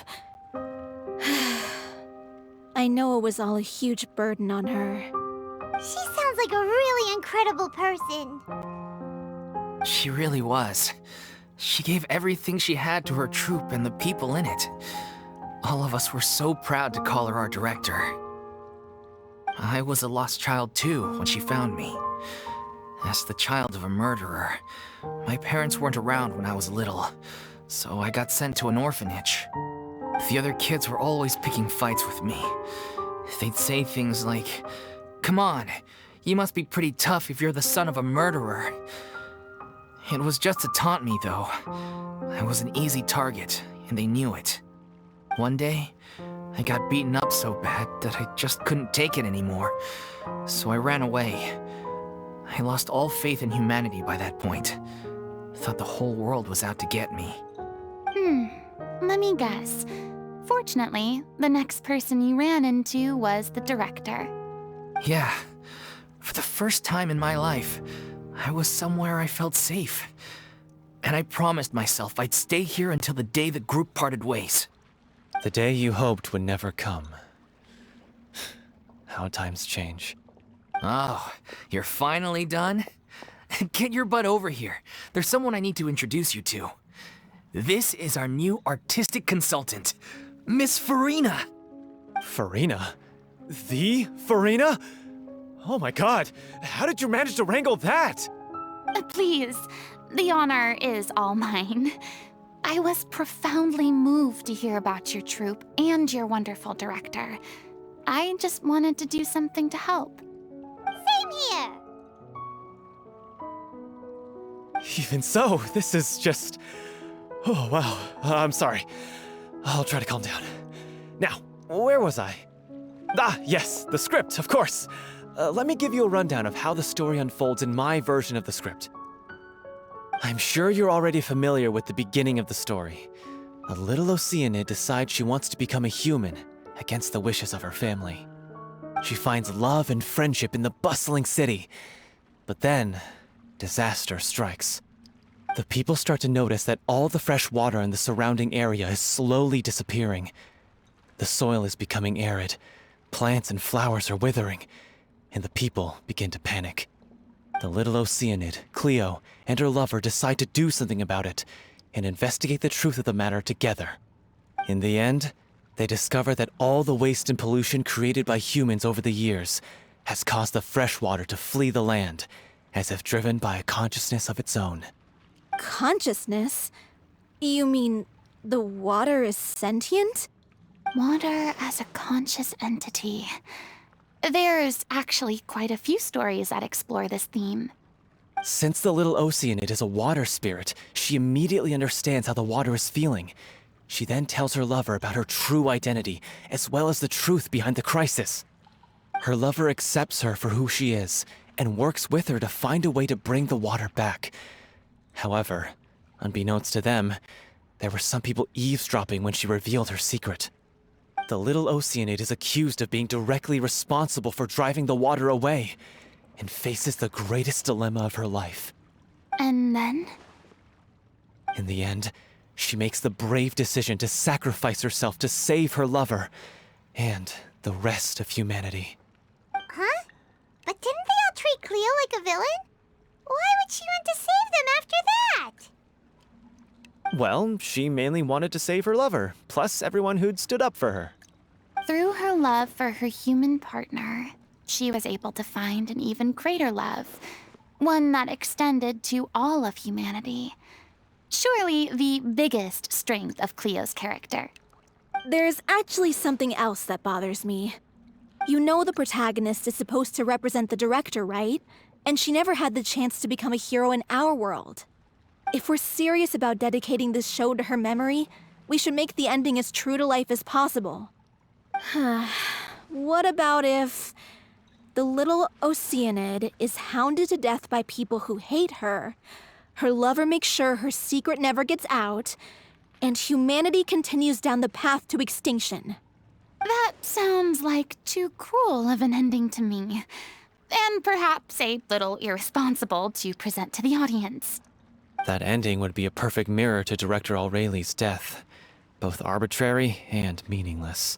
I know it was all a huge burden on her. She sounds like a really incredible person. She really was. She gave everything she had to her troupe and the people in it. All of us were so proud to call her our director. I was a lost child too when she found me. As the child of a murderer, my parents weren't around when I was little, so I got sent to an orphanage. The other kids were always picking fights with me. They'd say things like, "Come on, you must be pretty tough if you're the son of a murderer." It was just to taunt me, though. I was an easy target, and they knew it. One day, I got beaten up so bad that I just couldn't take it anymore, so I ran away. I lost all faith in humanity by that point. Thought the whole world was out to get me. Let me guess. Fortunately, the next person you ran into was the director. Yeah. For the first time in my life, I was somewhere I felt safe. And I promised myself I'd stay here until the day the group parted ways. The day you hoped would never come. How times change. Oh, you're finally done? Get your butt over here. There's someone I need to introduce you to. This is our new artistic consultant, Miss Furina. Furina? The Furina? Oh my god, how did you manage to wrangle that? Please, the honor is all mine. I was profoundly moved to hear about your troupe and your wonderful director. I just wanted to do something to help. Same here. Even so, this is just... Oh, wow. I'm sorry. I'll try to calm down. Now, where was I? Ah, yes, the script, of course. Let me give you a rundown of how the story unfolds in my version of the script. I'm sure you're already familiar with the beginning of the story. A little Oceanid decides she wants to become a human, against the wishes of her family. She finds love and friendship in the bustling city. But then, disaster strikes. The people start to notice that all the fresh water in the surrounding area is slowly disappearing. The soil is becoming arid, plants and flowers are withering, and the people begin to panic. The little Oceanid, Cleo, and her lover decide to do something about it and investigate the truth of the matter together. In the end, they discover that all the waste and pollution created by humans over the years has caused the fresh water to flee the land, as if driven by a consciousness of its own. Consciousness? You mean the water is sentient? Water as a conscious entity. There's actually quite a few stories that explore this theme. Since the little Oceanid is a water spirit, she immediately understands how the water is feeling. She then tells her lover about her true identity, as well as the truth behind the crisis. Her lover accepts her for who she is, and works with her to find a way to bring the water back. However, unbeknownst to them, there were some people eavesdropping when she revealed her secret. The little Oceanid is accused of being directly responsible for driving the water away, and faces the greatest dilemma of her life. And then? In the end, she makes the brave decision to sacrifice herself to save her lover, and the rest of humanity. Huh? But didn't they all treat Cleo like a villain? Why would she want to save them after that? Well, she mainly wanted to save her lover, plus everyone who'd stood up for her. Through her love for her human partner, she was able to find an even greater love, one that extended to all of humanity. Surely the biggest strength of Cleo's character. There's actually something else that bothers me. You know the protagonist is supposed to represent the director, right? And she never had the chance to become a hero in our world. If we're serious about dedicating this show to her memory, we should make the ending as true to life as possible. What about if the little Oceanid is hounded to death by people who hate her, her lover makes sure her secret never gets out, and humanity continues down the path to extinction? That sounds like too cruel of an ending to me, and perhaps a little irresponsible to present to the audience. That ending would be a perfect mirror to Director Aureli's death, both arbitrary and meaningless.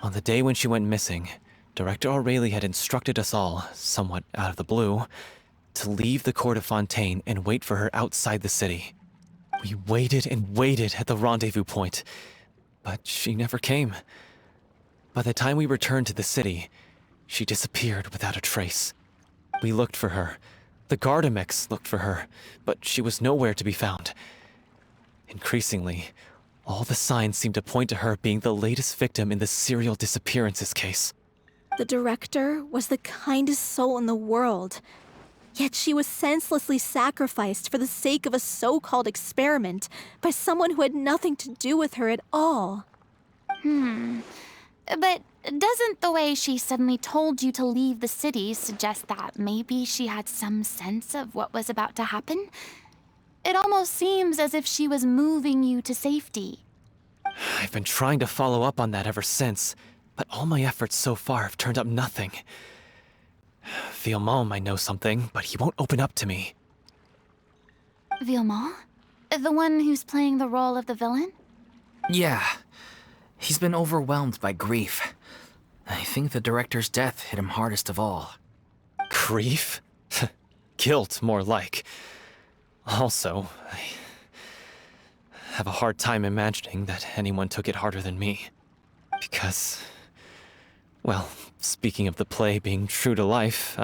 On the day when she went missing, Director Aurelie had instructed us all, somewhat out of the blue, to leave the court of Fontaine and wait for her outside the city. We waited and waited at the rendezvous point, but she never came. By the time we returned to the city, she disappeared without a trace. We looked for her. The Gardamex looked for her, but she was nowhere to be found. Increasingly, all the signs seemed to point to her being the latest victim in the serial disappearances case. The director was the kindest soul in the world, yet she was senselessly sacrificed for the sake of a so-called experiment by someone who had nothing to do with her at all. But doesn't the way she suddenly told you to leave the city suggest that maybe she had some sense of what was about to happen? It almost seems as if she was moving you to safety. I've been trying to follow up on that ever since, but all my efforts so far have turned up nothing. Villemont might know something, but he won't open up to me. Villemont? The one who's playing the role of the villain? Yeah. He's been overwhelmed by grief. I think the director's death hit him hardest of all. Grief? Guilt, more like. Also, I have a hard time imagining that anyone took it harder than me. Because, well, speaking of the play being true to life,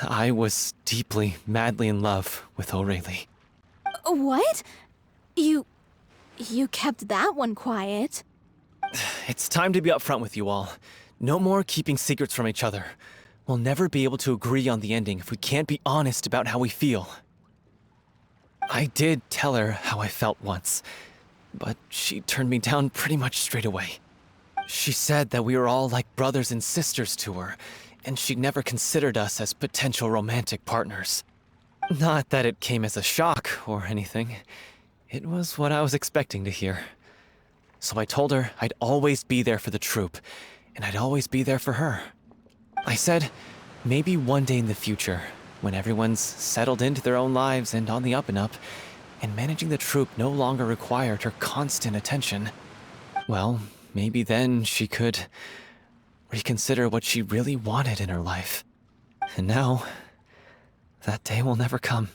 I was deeply, madly in love with Aurelie. What? You kept that one quiet. It's time to be upfront with you all. No more keeping secrets from each other. We'll never be able to agree on the ending if we can't be honest about how we feel. I did tell her how I felt once, but she turned me down pretty much straight away. She said that we were all like brothers and sisters to her, and she'd never considered us as potential romantic partners. Not that it came as a shock or anything. It was what I was expecting to hear. So I told her I'd always be there for the troupe, and I'd always be there for her. I said, Maybe one day in the future, when everyone's settled into their own lives and on the up and up, and managing the troupe no longer required her constant attention, well, maybe then she could reconsider what she really wanted in her life. And now, that day will never come.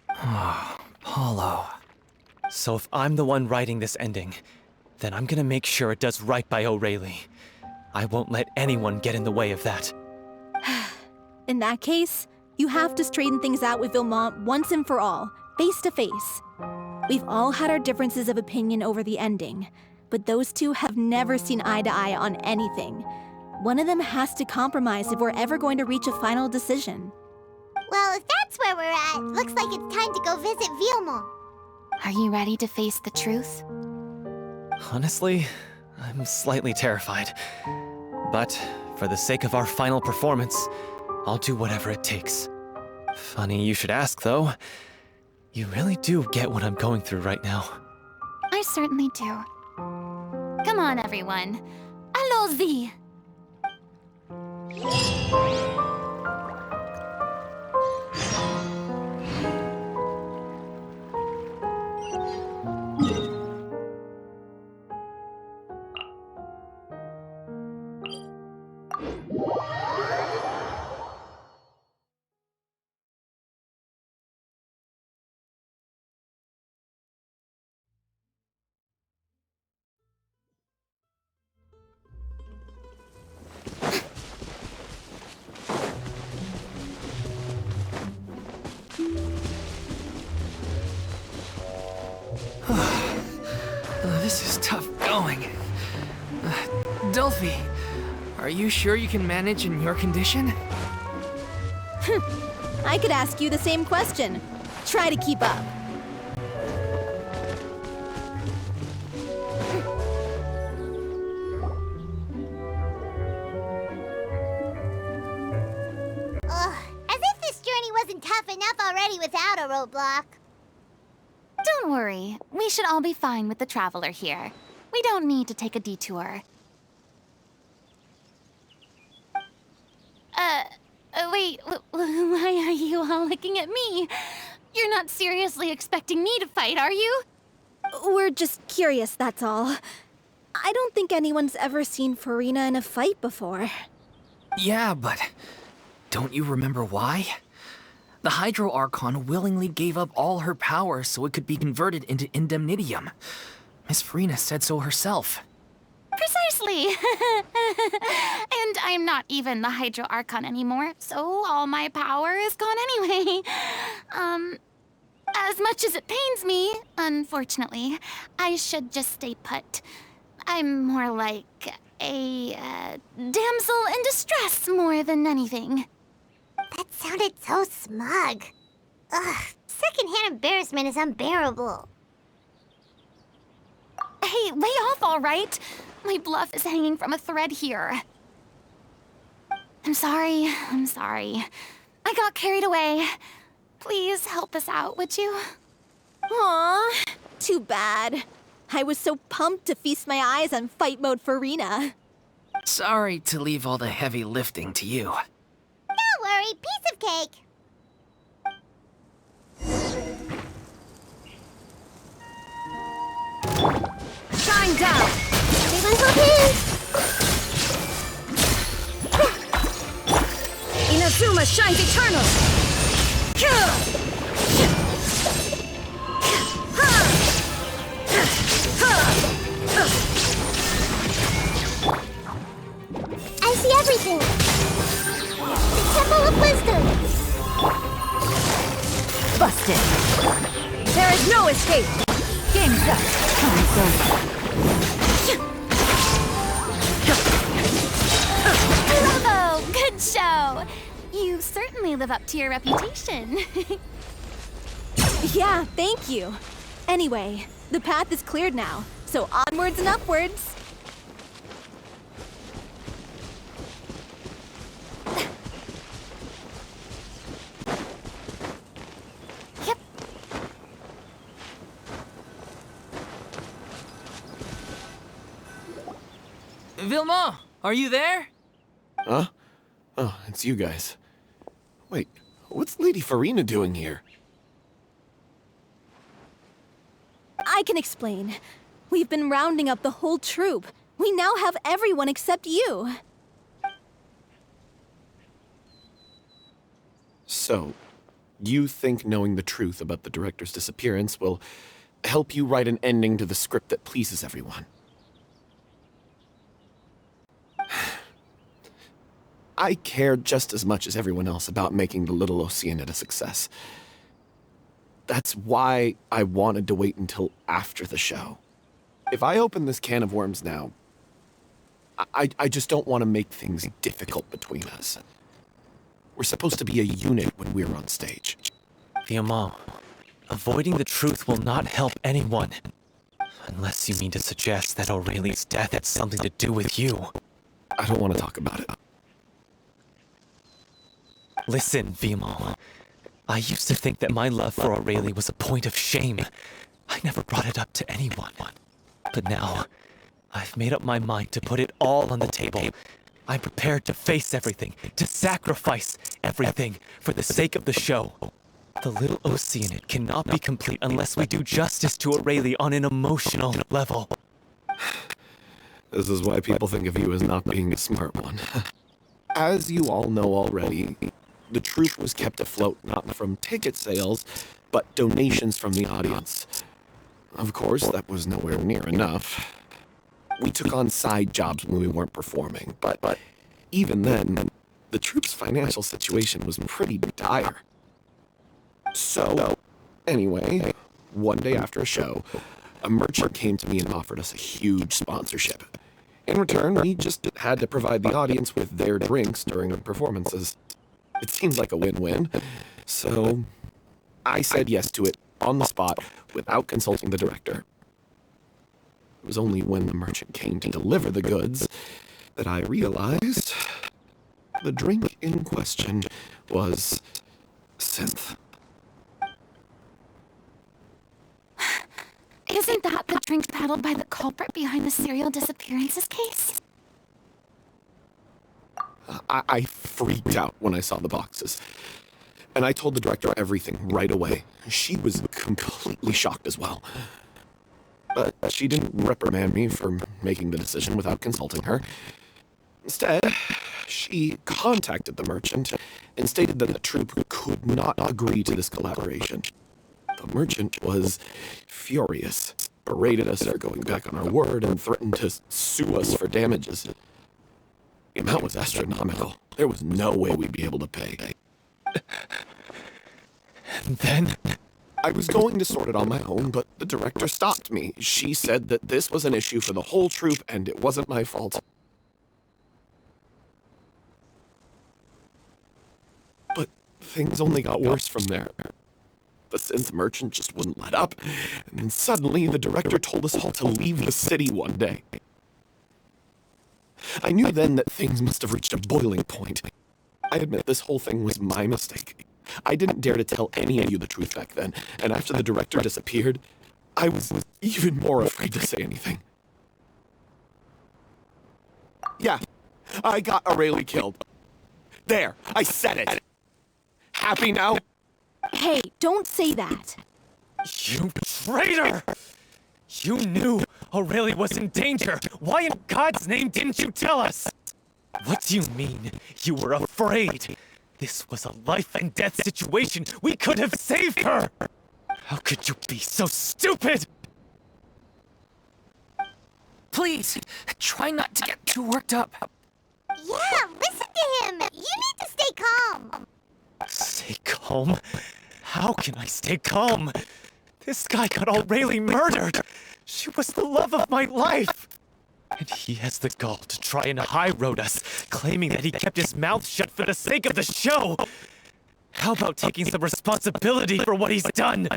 Oh, Paulo. So if I'm the one writing this ending, then I'm gonna make sure it does right by O'Reilly. I won't let anyone get in the way of that. In that case, you have to straighten things out with Vilmont once and for all, face to face. We've all had our differences of opinion over the ending, but those two have never seen eye to eye on anything. One of them has to compromise if we're ever going to reach a final decision. Well, if that's where we're at, looks like it's time to go visit Vilmont. Are you ready to face the truth? Honestly, I'm slightly terrified. But for the sake of our final performance, I'll do whatever it takes. Funny you should ask, though. You really do get what I'm going through right now. I certainly do. Come on, everyone. Allons-y! This is tough going. Delphi, are you sure you can manage in your condition? I could ask you the same question. Try to keep up. Ugh, as if this journey wasn't tough enough already without a roadblock. Don't worry. We should all be fine with the traveler here. We don't need to take a detour. Wait, why are you all looking at me? You're not seriously expecting me to fight, are you? We're just curious, that's all. I don't think anyone's ever seen Furina in a fight before. Yeah, but don't you remember why? The Hydro Archon willingly gave up all her power so it could be converted into indemnitium. Miss Furina said so herself. Precisely! And I'm not even the Hydro Archon anymore, so all my power is gone anyway. As much as it pains me, unfortunately, I should just stay put. I'm more like a damsel in distress more than anything. That sounded so smug. Ugh, secondhand embarrassment is unbearable. Hey, lay off, all right? My bluff is hanging from a thread here. I'm sorry. I got carried away. Please help us out, would you? Aw, too bad. I was so pumped to feast my eyes on fight mode Furina. Sorry to leave all the heavy lifting to you. Don't worry, piece of cake. Shine down! Everyone's okay. Inazuma shines eternal! I see everything. The Temple of Wisdom. Busted! There is no escape! Game's up! Time's over! Bravo! Good show! You certainly live up to your reputation. Yeah, thank you. Anyway, the path is cleared now, so onwards and upwards. Yep. Vilma, are you there? Huh? Oh, it's you guys. Wait, what's Lady Furina doing here? I can explain. We've been rounding up the whole troupe. We now have everyone except you. So, you think knowing the truth about the director's disappearance will help you write an ending to the script that pleases everyone? I care just as much as everyone else about making the Little Oceanid a success. That's why I wanted to wait until after the show. If I open this can of worms now, I just don't want to make things difficult between us. We're supposed to be a unit when we're on stage. Fiamma, avoiding the truth will not help anyone. Unless you mean to suggest that Aureli's death had something to do with you. I don't want to talk about it. Listen, Fiamma. I used to think that my love for Aurelie was a point of shame. I never brought it up to anyone. But now, I've made up my mind to put it all on the table. I'm prepared to face everything, to sacrifice everything for the sake of the show. The Little Oceanid cannot be complete unless we do justice to Aurelie on an emotional level. This is why people think of you as not being a smart one. As you all know already, the troupe was kept afloat not from ticket sales, but donations from the audience. Of course, that was nowhere near enough. We took on side jobs when we weren't performing, but even then, the troupe's financial situation was pretty dire. So, anyway, one day after a show, a merchant came to me and offered us a huge sponsorship. In return, we just had to provide the audience with their drinks during the performances. It seemed like a win-win, so I said yes to it on the spot without consulting the director. It was only when the merchant came to deliver the goods that I realized the drink in question was synth. Isn't that the drink peddled by the culprit behind the serial disappearances case? I freaked out when I saw the boxes. And I told the director everything right away. She was completely shocked as well. But she didn't reprimand me for making the decision without consulting her. Instead, she contacted the merchant and stated that the troupe could not agree to this collaboration. The merchant was furious, berated us for going back on our word, and threatened to sue us for damages. The amount was astronomical. There was no way we'd be able to pay. And then, I was going to sort it on my own, but the director stopped me. She said that this was an issue for the whole troupe, and it wasn't my fault. But things only got worse from there. The synth merchant just wouldn't let up, and then suddenly the director told us all to leave the city one day. I knew then that things must have reached a boiling point. I admit this whole thing was my mistake. I didn't dare to tell any of you the truth back then, and after the director disappeared, I was even more afraid to say anything. Yeah, I got Aurelie killed. There, I said it. Happy now? Hey, don't say that. you traitor! You knew Aurelie was in danger. Why in God's name didn't you tell us? What do you mean you were afraid? This was a life and death situation. We could have saved her. How could you be so stupid? Please, try not to get too worked up. Yeah, listen to him. You need to stay calm. Stay calm? How can I stay calm? This guy got Aurelie murdered. She was the love of my life. And he has the gall to try and high-road us, claiming that he kept his mouth shut for the sake of the show. How about taking some responsibility for what he's done?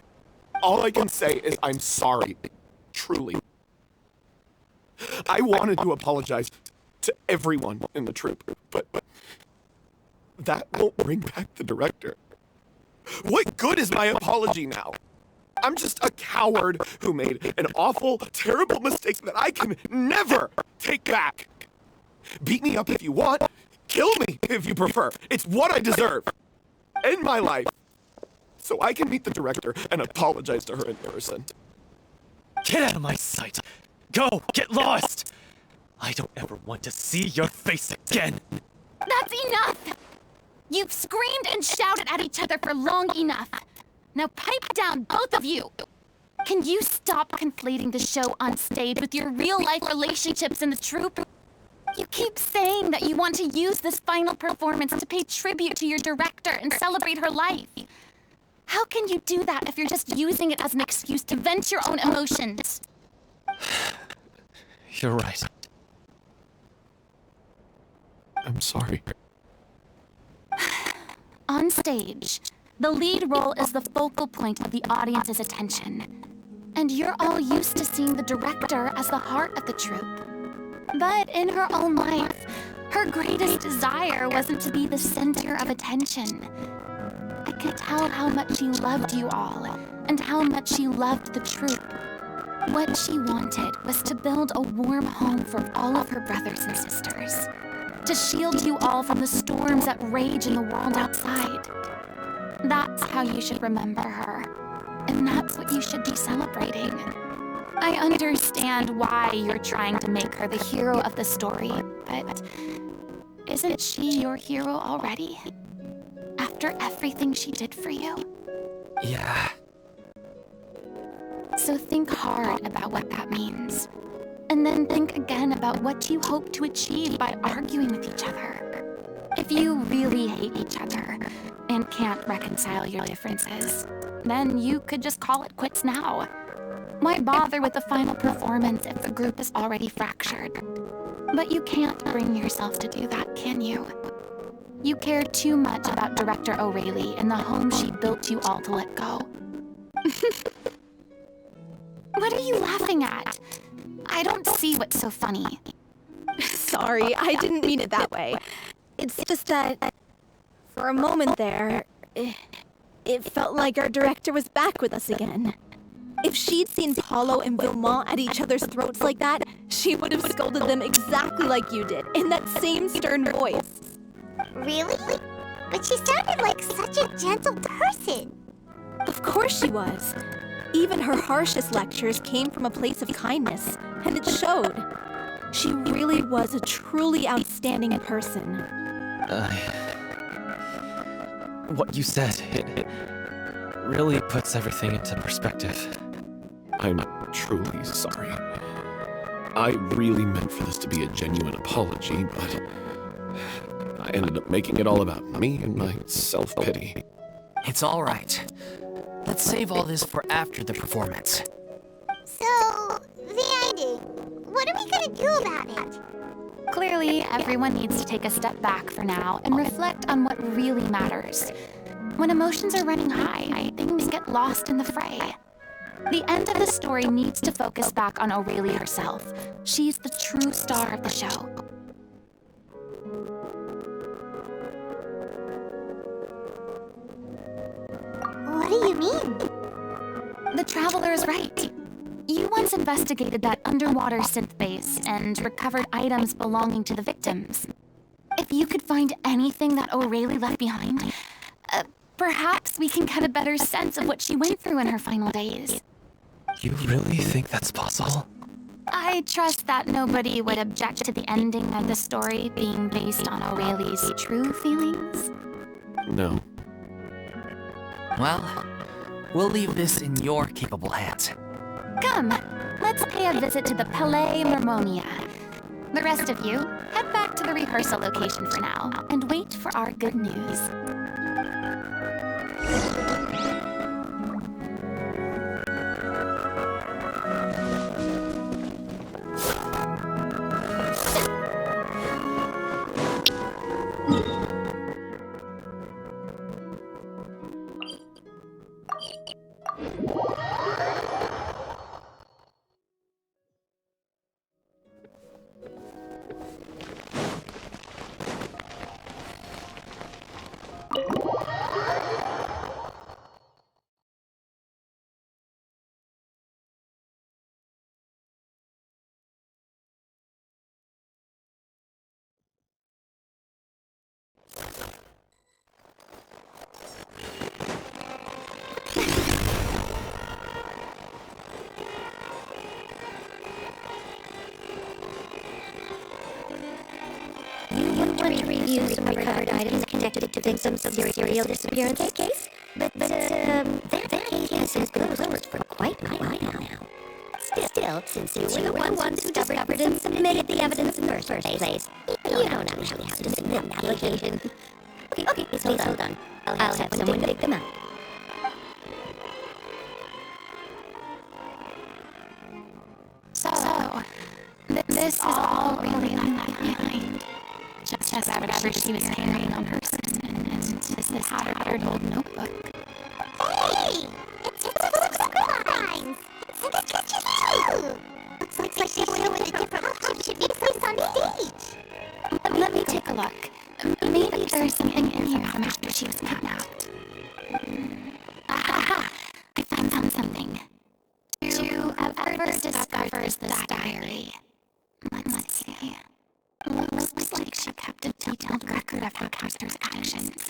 All I can say is I'm sorry. Truly. I wanted to apologize to everyone in the troupe, but that won't bring back the director. What good is my apology now? I'm just a coward who made an awful, terrible mistake that I can never take back. Beat me up if you want. Kill me, if you prefer. It's what I deserve. End my life. So I can meet the director and apologize to her in person. Get out of my sight! Go! Get lost! I don't ever want to see your face again! That's enough! You've screamed and shouted at each other for long enough. Now pipe down, both of you! Can you stop conflating the show on stage with your real-life relationships in the troupe? You keep saying that you want to use this final performance to pay tribute to your director and celebrate her life. How can you do that if you're just using it as an excuse to vent your own emotions? You're right. I'm sorry. On stage, the lead role is the focal point of the audience's attention. And you're all used to seeing the director as the heart of the troupe. But in her own life, her greatest desire wasn't to be the center of attention. I could tell how much she loved you all, and how much she loved the troupe. What she wanted was to build a warm home for all of her brothers and sisters. To shield you all from the storms that rage in the world outside. That's how you should remember her. And that's what you should be celebrating. I understand why you're trying to make her the hero of the story, but isn't she your hero already? After everything she did for you? Yeah. So think hard about what that means. And then think again about what you hope to achieve by arguing with each other. If you really hate each other and can't reconcile your differences, then you could just call it quits now. Why bother with the final performance if the group is already fractured? But you can't bring yourself to do that, can you? You care too much about Director O'Reilly and the home she built you all to let go. What are you laughing at? I don't see what's so funny. Sorry, I didn't mean it that way. It's just that, for a moment there, it felt like our director was back with us again. If she'd seen Paulo and Vilmont at each other's throats like that, she would have scolded them exactly like you did, in that same stern voice. Really? But she sounded like such a gentle person. Of course she was. Even her harshest lectures came from a place of kindness, and it showed. She really was a truly outstanding person. What you said, it really puts everything into perspective. I'm truly sorry. I really meant for this to be a genuine apology, but I ended up making it all about me and my self-pity. It's all right. Let's save all this for after the performance. So, the ending. What are we gonna do about it? Clearly, everyone needs to take a step back for now and reflect on what really matters. When emotions are running high, things get lost in the fray. The end of the story needs to focus back on O'Reilly herself. She's the true star of the show. What do you mean? The Traveler is right. You once investigated that underwater synth base and recovered items belonging to the victims. If you could find anything that O'Reilly left behind, perhaps we can get a better sense of what she went through in her final days. You really think that's possible? I trust that nobody would object to the ending of the story being based on O'Reilly's true feelings. No. Well, we'll leave this in your capable hands. Come, let's pay a visit to the Palais Mermonia. The rest of you, head back to the rehearsal location for now and wait for our good news. used and recovered items connected to victims of the serial disappearance case. But that case has been closed for quite a while now. Still, since you were the ones who discovered and submitted the evidence in the first place, you don't actually have to submit an application. Okay, please hold on. I'll have someone dig them out. So, this is all really left behind. Just whatever she was carrying on person, and this tattered old notebook. Hey! It's full of scribblines! And the sketches too! Looks like they show with a different outfit should be placed on stage! Let me take a look. Maybe there's something in here from after she was kidnapped. Aha! I found something. Whoever discovers this diary. Let's see. Looks like she kept a detailed record of her captor's actions.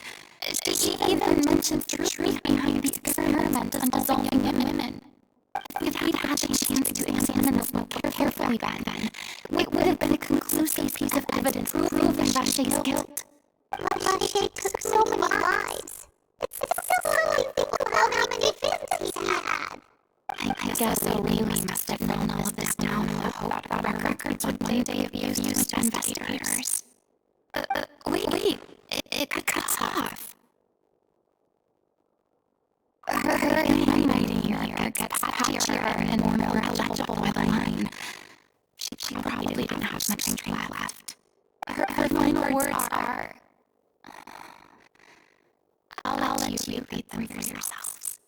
She even mentions the truth behind the experiment of dissolving women. If he'd had the chance to examine this book carefully back then, it would have been a conclusive piece of evidence proving Vache's guilt. Vache took so many lives. It's so funny to think about how many victims he had. I guess O'Reilly must have known all of this down in the hope that our records would one day be used to investigators. Wait, it cuts off. Her handwriting here gets patchier and more illegible by the line. She probably didn't have much ink left. Her final words are... I'll let you read them for yourselves.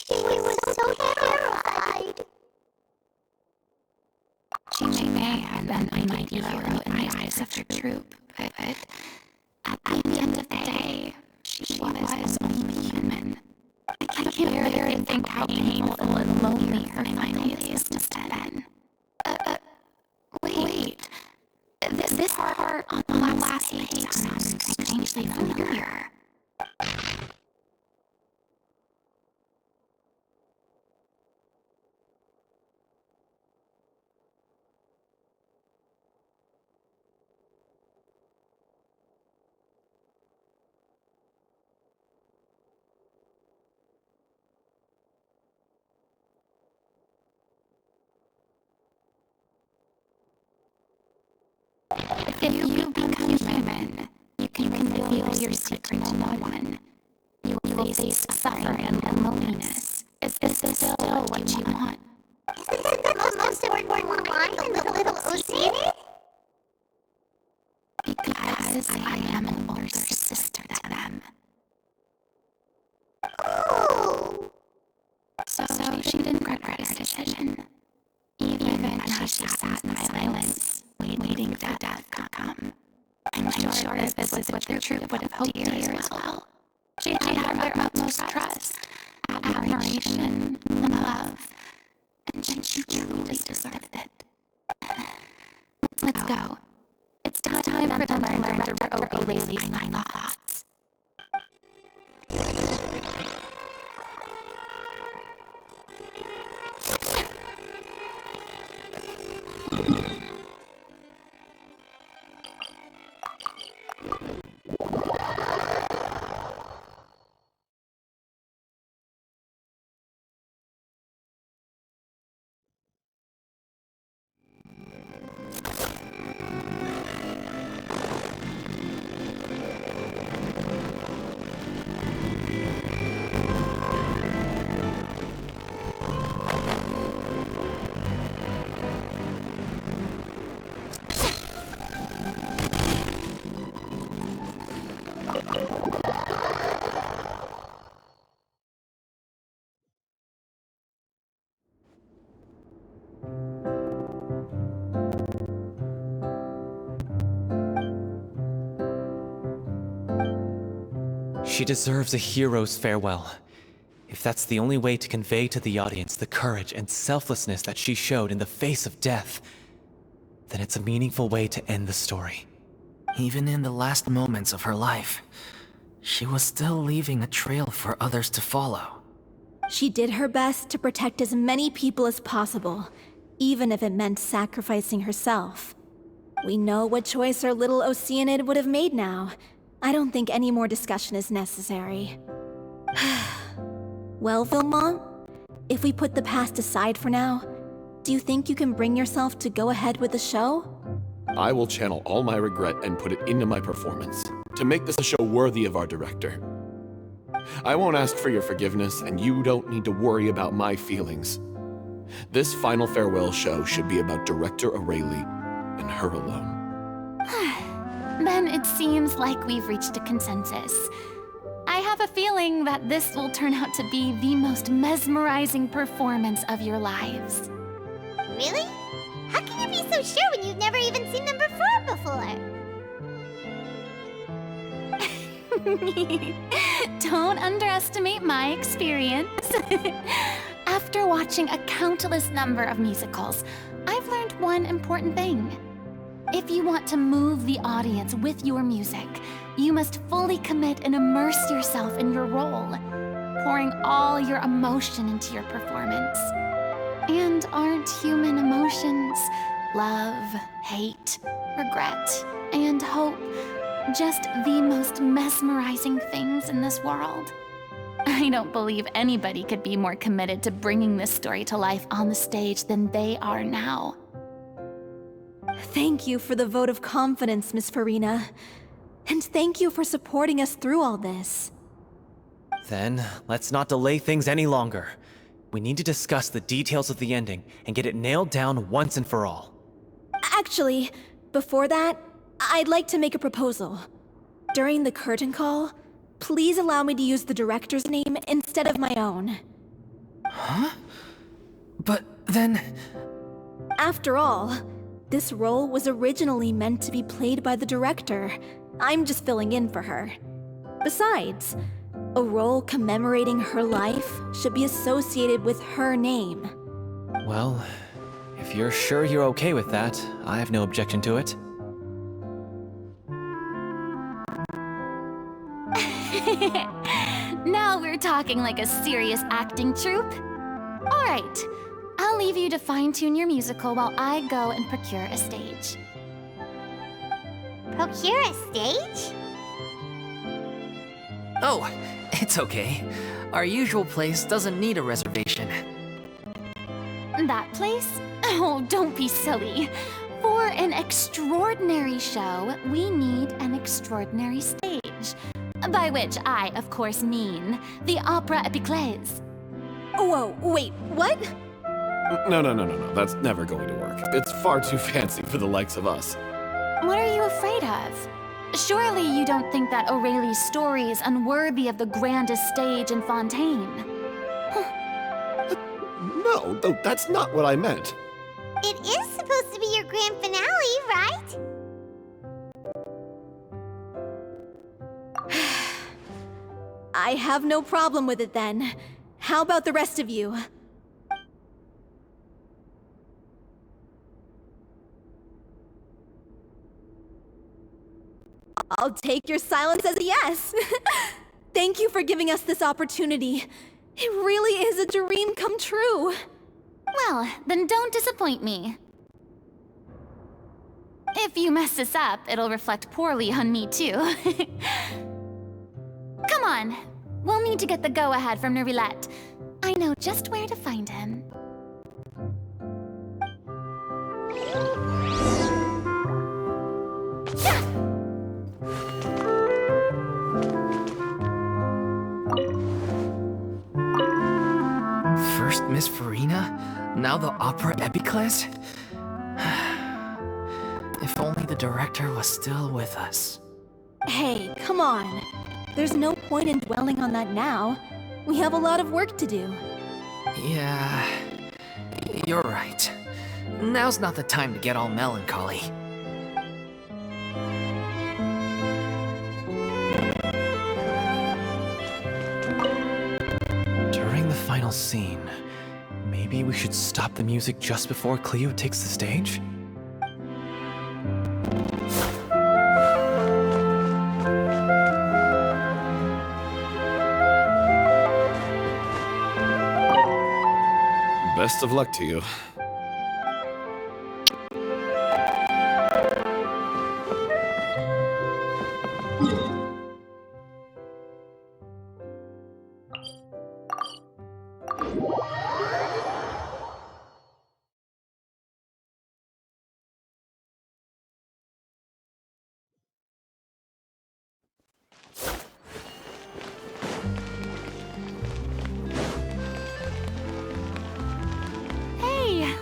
She was so terrified. She may have been a mighty hero in the eyes of her troop, but at the end of the day, she was only human. I can't bear to think how painful and lonely her final days must have been. Wait. This part on the last page sounds strangely familiar. If you become human, you can reveal your secret to no one. You will face suffering and loneliness. Is this still what you want? Isn't that the most important line, the little OC? Because I am an older sister to them. Oh! So she didn't regret her decision. Even as she sat in silence, waiting for death to come. I'm sure this was what their troop would have hoped to hear as well. She had their utmost trust, admiration, and love, and she truly deserved it. Let's go. It's time for them to learn to obey Laylee's final thoughts. She deserves a hero's farewell. If that's the only way to convey to the audience the courage and selflessness that she showed in the face of death, then it's a meaningful way to end the story. Even in the last moments of her life, she was still leaving a trail for others to follow. She did her best to protect as many people as possible, even if it meant sacrificing herself. We know what choice our little Oceanid would have made now. I don't think any more discussion is necessary. Well, Vilmont, if we put the past aside for now, do you think you can bring yourself to go ahead with the show? I will channel all my regret and put it into my performance, to make this a show worthy of our director. I won't ask for your forgiveness, and you don't need to worry about my feelings. This final farewell show should be about Director Aurelie and her alone. Then it seems like we've reached a consensus. I have a feeling that this will turn out to be the most mesmerizing performance of your lives. Really? How can you be so sure when you've never even seen them perform before? Don't underestimate my experience. After watching a countless number of musicals, I've learned one important thing. If you want to move the audience with your music, you must fully commit and immerse yourself in your role, pouring all your emotion into your performance. And aren't human emotions, love, hate, regret, and hope, just the most mesmerizing things in this world? I don't believe anybody could be more committed to bringing this story to life on the stage than they are now. Thank you for the vote of confidence, Miss Furina. And thank you for supporting us through all this. Then, let's not delay things any longer. We need to discuss the details of the ending and get it nailed down once and for all. Actually, before that, I'd like to make a proposal. During the curtain call, please allow me to use the director's name instead of my own. Huh? But then... After all, this role was originally meant to be played by the director. I'm just filling in for her. Besides, a role commemorating her life should be associated with her name. Well, if you're sure you're okay with that, I have no objection to it. Now we're talking like a serious acting troupe. All right, I'll leave you to fine-tune your musical while I go and procure a stage. Procure a stage? Oh, it's okay. Our usual place doesn't need a reservation. That place? Oh, don't be silly. For an extraordinary show, we need an extraordinary stage. By which I, of course, mean the Opera Epiclese. Whoa, wait, what? No. That's never going to work. It's far too fancy for the likes of us. What are you afraid of? Surely you don't think that Aurelie's story is unworthy of the grandest stage in Fontaine? No, that's not what I meant. It is supposed to be your grand finale, right? I have no problem with it then. How about the rest of you? I'll take your silence as a yes. Thank you for giving us this opportunity. It really is a dream come true. Well, then don't disappoint me. If you mess this up, it'll reflect poorly on me too. Come on, we'll need to get the go-ahead from Nerilette. I know just where to find him. First Miss Furina, now the Opera Epiclese? If only the director was still with us. Hey, come on. There's no point in dwelling on that now. We have a lot of work to do. Yeah, you're right. Now's not the time to get all melancholy. scene. Maybe we should stop the music just before Cleo takes the stage? Best of luck to you.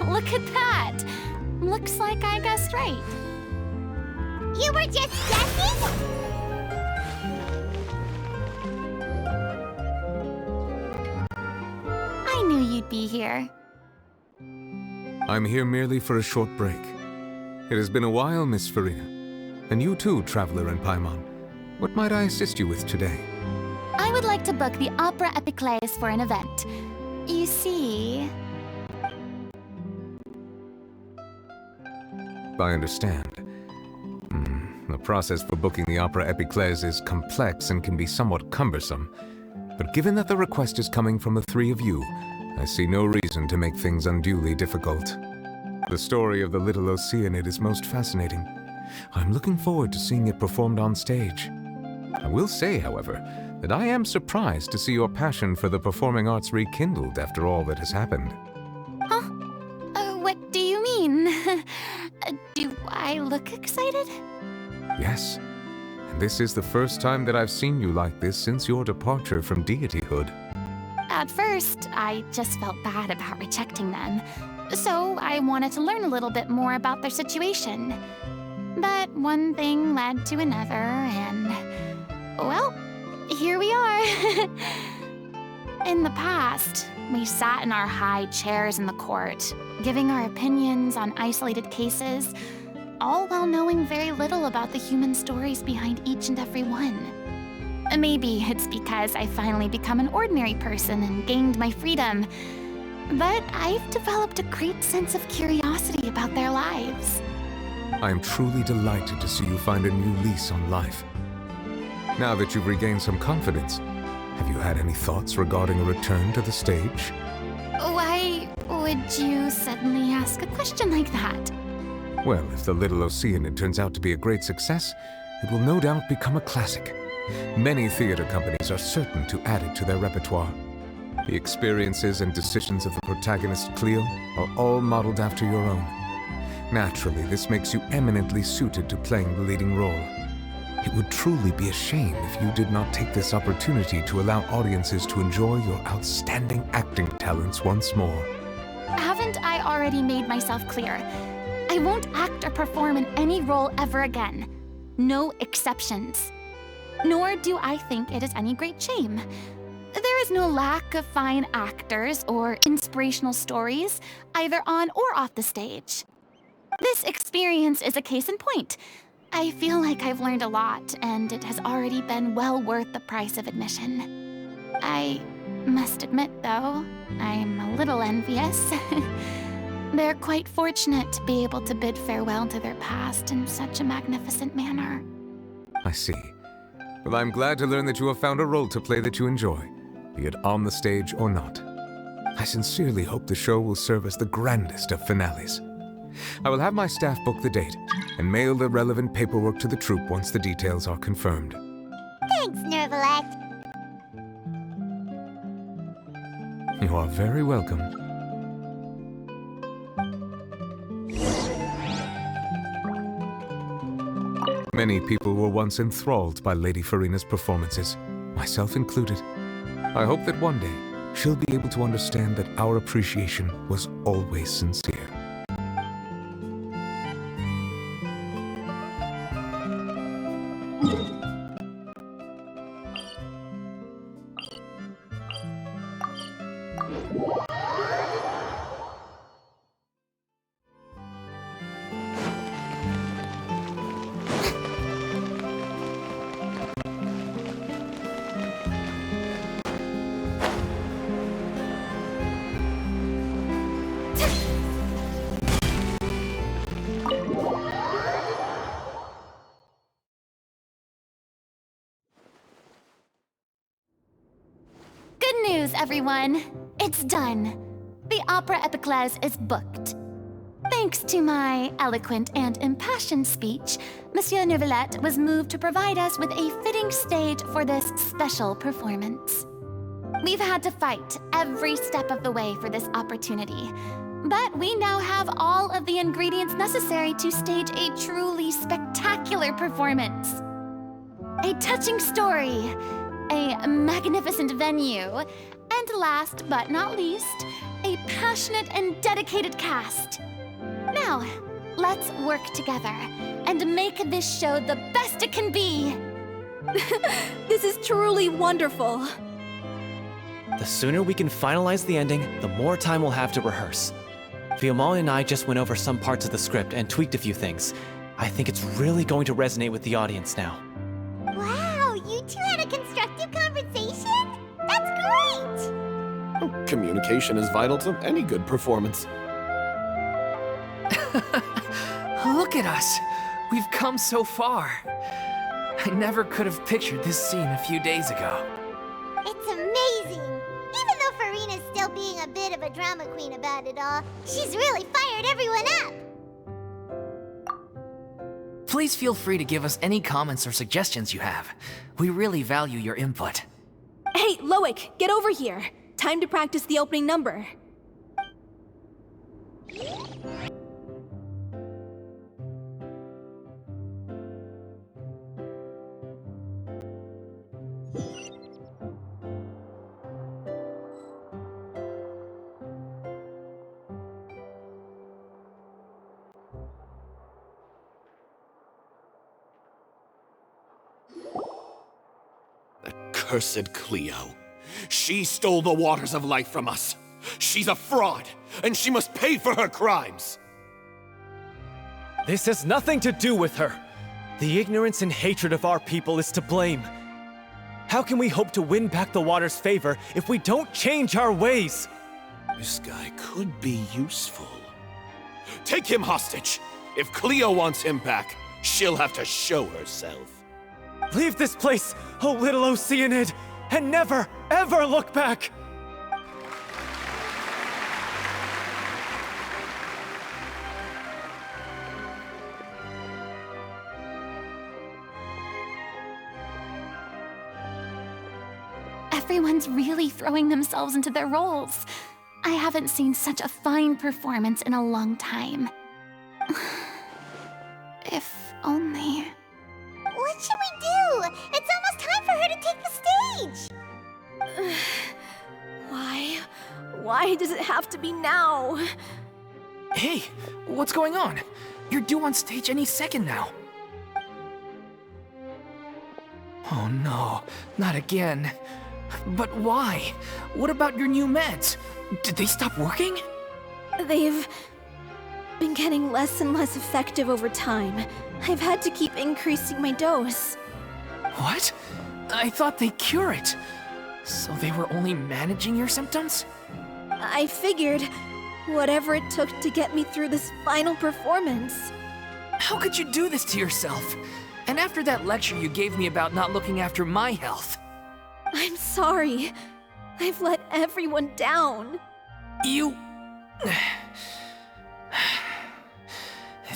Look at that! Looks like I guessed right. You were just guessing? I knew you'd be here. I'm here merely for a short break. It has been a while, Miss Furina. And you too, Traveler in Paimon. What might I assist you with today? I would like to book the Opera Epiclese for an event. You see... I understand. The process for booking the Opera Epiclese is complex and can be somewhat cumbersome. But given that the request is coming from the three of you, I see no reason to make things unduly difficult. The story of the little Oceanid is most fascinating. I'm looking forward to seeing it performed on stage. I will say, however, that I am surprised to see your passion for the performing arts rekindled after all that has happened. Huh? What do you mean? Do I look excited? Yes. And this is the first time that I've seen you like this since your departure from deityhood. At first, I just felt bad about rejecting them. So I wanted to learn a little bit more about their situation. But one thing led to another, and... well, here we are. In the past, we sat in our high chairs in the court, giving our opinions on isolated cases, all while knowing very little about the human stories behind each and every one. Maybe it's because I finally become an ordinary person and gained my freedom, but I've developed a great sense of curiosity about their lives. I am truly delighted to see you find a new lease on life. Now that you've regained some confidence, have you had any thoughts regarding a return to the stage? Why would you suddenly ask a question like that? Well, if The Little Oceanid turns out to be a great success, it will no doubt become a classic. Many theater companies are certain to add it to their repertoire. The experiences and decisions of the protagonist, Cleo, are all modeled after your own. Naturally, this makes you eminently suited to playing the leading role. It would truly be a shame if you did not take this opportunity to allow audiences to enjoy your outstanding acting talents once more. Haven't I already made myself clear? I won't act or perform in any role ever again. No exceptions. Nor do I think it is any great shame. There is no lack of fine actors or inspirational stories, either on or off the stage. This experience is a case in point. I feel like I've learned a lot, and it has already been well worth the price of admission. I must admit, though, I'm a little envious. They're quite fortunate to be able to bid farewell to their past in such a magnificent manner. I see. Well, I'm glad to learn that you have found a role to play that you enjoy, be it on the stage or not. I sincerely hope the show will serve as the grandest of finales. I will have my staff book the date and mail the relevant paperwork to the troupe once the details are confirmed. Thanks, Nervalette. You are very welcome. Many people were once enthralled by Lady Furina's performances, myself included. I hope that one day she'll be able to understand that our appreciation was always sincere. news, everyone. It's done. The Opera Epiclese is booked. Thanks to my eloquent and impassioned speech, Monsieur Neuvillette was moved to provide us with a fitting stage for this special performance. We've had to fight every step of the way for this opportunity, but we now have all of the ingredients necessary to stage a truly spectacular performance. A touching story, a magnificent venue, and last but not least, a passionate and dedicated cast. Now, let's work together and make this show the best it can be. This is truly wonderful. The sooner we can finalize the ending, the more time we'll have to rehearse. Fiamma and I just went over some parts of the script and tweaked a few things. I think it's really going to resonate with the audience now. Wow, you two had a constructive conversation? That's great! Communication is vital to any good performance. Look at us! We've come so far. I never could have pictured this scene a few days ago. It's amazing! Even though Furina's still being a bit of a drama queen about it all, she's really fired everyone up! Please feel free to give us any comments or suggestions you have. We really value your input. Hey, Loic, get over here. Time to practice the opening number. Cursed Cleo. She stole the waters of life from us. She's a fraud, and she must pay for her crimes. This has nothing to do with her. The ignorance and hatred of our people is to blame. How can we hope to win back the water's favor if we don't change our ways? This guy could be useful. Take him hostage. If Cleo wants him back, she'll have to show herself. Leave this place, O little Oceanid, and never, ever look back! Everyone's really throwing themselves into their roles. I haven't seen such a fine performance in a long time. If only... What should we do? It's almost time for her to take the stage! Why? Why does it have to be now? Hey, what's going on? You're due on stage any second now. Oh no, not again. But why? What about your new meds? Did they stop working? They've been getting less and less effective over time. I've had to keep increasing my dose. What? I thought they cure it. So they were only managing your symptoms? I figured whatever it took to get me through this final performance. How could you do this to yourself? And after that lecture you gave me about not looking after my health. I'm sorry. I've let everyone down. You...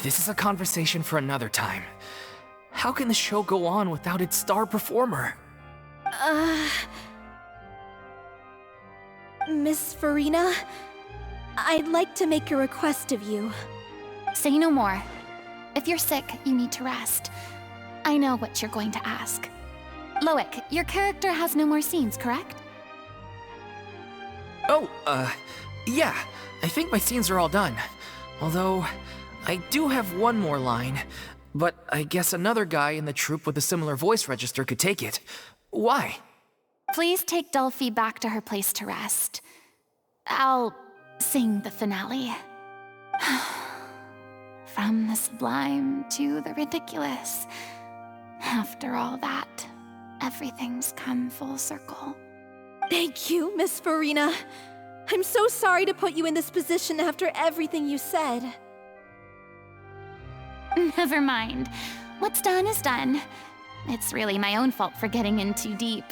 This is a conversation for another time. How can the show go on without its star performer? Miss Furina, I'd like to make a request of you. Say no more. If you're sick, you need to rest. I know what you're going to ask. Loic, your character has no more scenes, correct? Oh, yeah. I think my scenes are all done. Although, I do have one more line. But I guess another guy in the troupe with a similar voice register could take it. Why? Please take Delphi back to her place to rest. I'll sing the finale. From the sublime to the ridiculous. After all that, everything's come full circle. Thank you, Miss Furina. I'm so sorry to put you in this position after everything you said. Never mind. What's done is done. It's really my own fault for getting in too deep.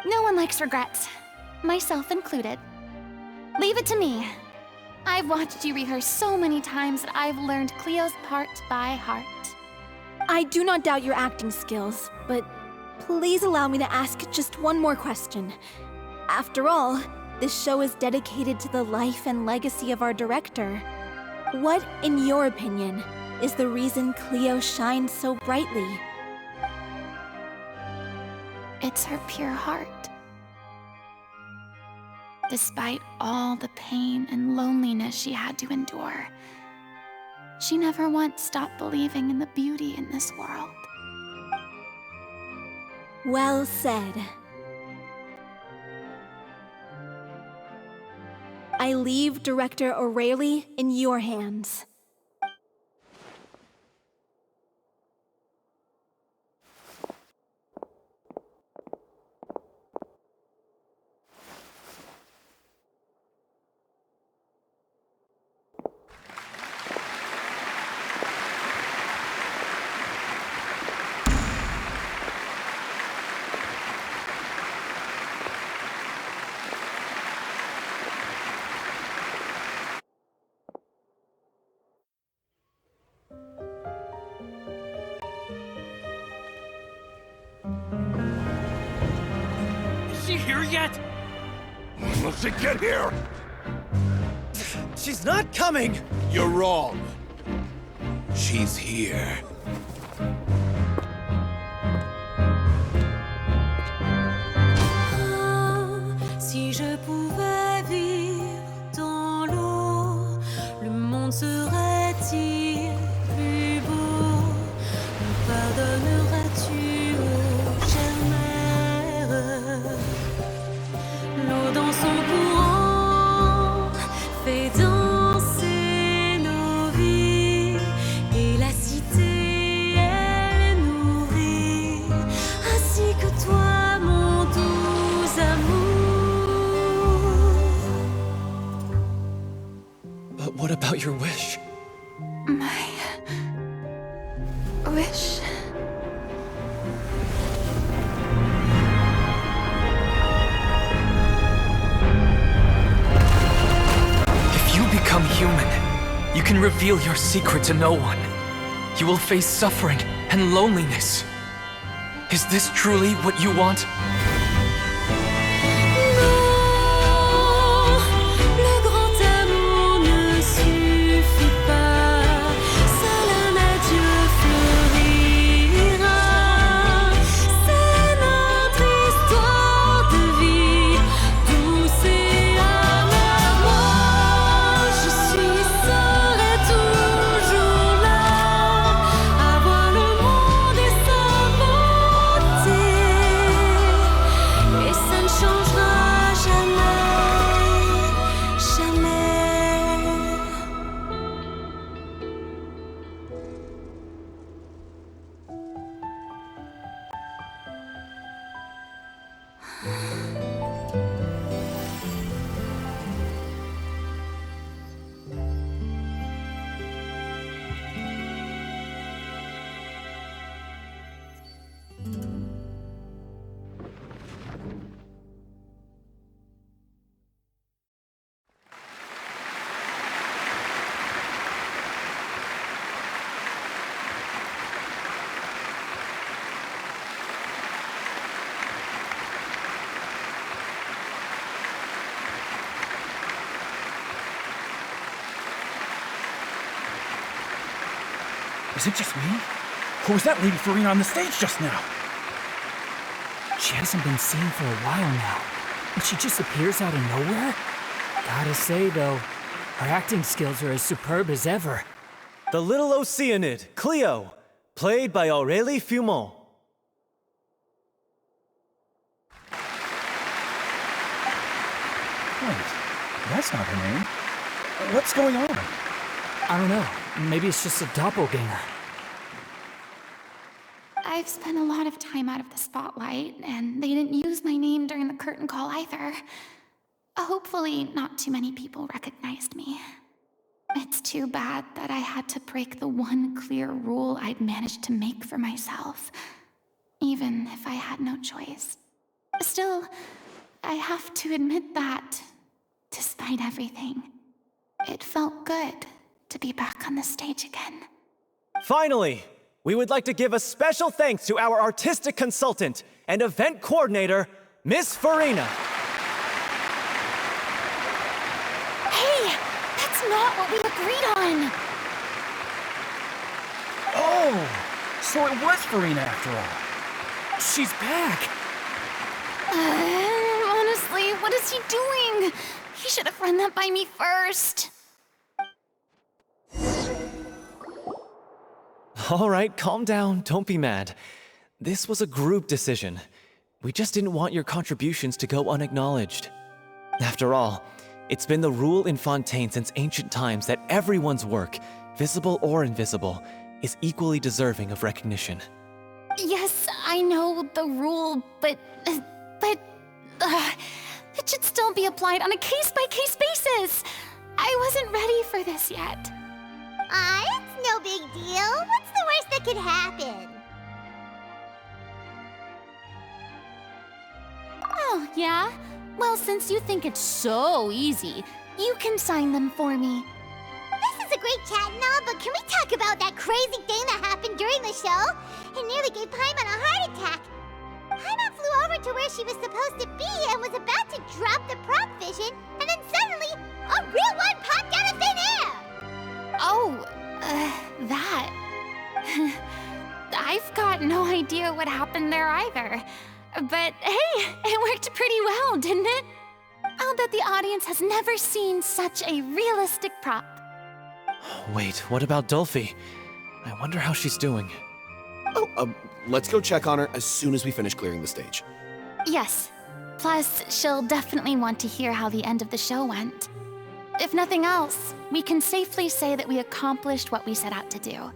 No one likes regrets, myself included. Leave it to me. I've watched you rehearse so many times that I've learned Cleo's part by heart. I do not doubt your acting skills, but please allow me to ask just one more question. After all, this show is dedicated to the life and legacy of our director. What, in your opinion, is the reason Cleo shines so brightly? It's her pure heart. Despite all the pain and loneliness she had to endure, she never once stopped believing in the beauty in this world. Well said. I leave Director O'Reilly in your hands. Is she here yet? Will she get here? She's not coming! You're wrong. She's here. Si je pouvais vivre dans l'eau, le monde serait-il plus beau? Me pardonneras-tu, ô chère mère? L'eau dans son courant fait danser nos vies, et la cité elle est nourrie, ainsi que toi, mon doux amour. But what about your wish? My wish. If you become human, you can reveal your secret to no one. You will face suffering and loneliness. Is this truly what you want? Le grand amour ne suffit pas, seul un adieu fleurira. C'est notre histoire de vie, douce et amère. Moi, je serai toujours là, à voir le monde et sa beauté, et ça ne changera jamais, jamais. Is it just me? Or was that Lady Furina on the stage just now? She hasn't been seen for a while now, and she just appears out of nowhere? Gotta say, though, her acting skills are as superb as ever. The little Oceanid, Cleo, played by Aurélie Fumont. Wait, that's not her name. What's going on? I don't know. Maybe it's just a doppelganger. I've spent a lot of time out of the spotlight, and they didn't use my name during the curtain call either. Hopefully, not too many people recognized me. It's too bad that I had to break the one clear rule I'd managed to make for myself, even if I had no choice. Still, I have to admit that, despite everything, it felt good to be back on the stage again. Finally, we would like to give a special thanks to our artistic consultant and event coordinator, Miss Furina. Hey, that's not what we agreed on! Oh, so it was Furina after all. She's back. Honestly, what is he doing? He should have run that by me first. All right, calm down, don't be mad. This was a group decision. We just didn't want your contributions to go unacknowledged. After all, it's been the rule in Fontaine since ancient times that everyone's work, visible or invisible, is equally deserving of recognition. Yes, I know the rule, but it should still be applied on a case-by-case basis. I wasn't ready for this yet. It's no big deal. What's the worst that could happen? Oh, yeah? Well, since you think it's so easy, you can sign them for me. This is a great chat and all, but can we talk about that crazy thing that happened during the show? It nearly gave Paimon a heart attack. Paimon flew over to where she was supposed to be and was about to drop the prop vision, and then suddenly, a real one popped out of thin air! Oh, that. I've got no idea what happened there either. But hey, it worked pretty well, didn't it? I'll bet the audience has never seen such a realistic prop. Wait, what about Dolphy? I wonder how she's doing. Oh, let's go check on her as soon as we finish clearing the stage. Yes. Plus, she'll definitely want to hear how the end of the show went. If nothing else, we can safely say that we accomplished what we set out to do.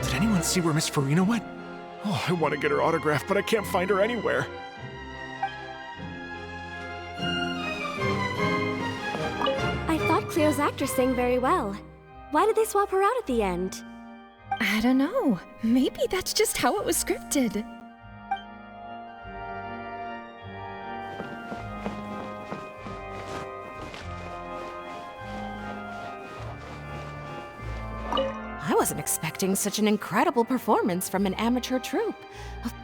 Did anyone see where Miss Furina went? Oh, I want to get her autograph, but I can't find her anywhere. I thought Cleo's actress sang very well. Why did they swap her out at the end? I don't know. Maybe that's just how it was scripted. I wasn't expecting such an incredible performance from an amateur troupe.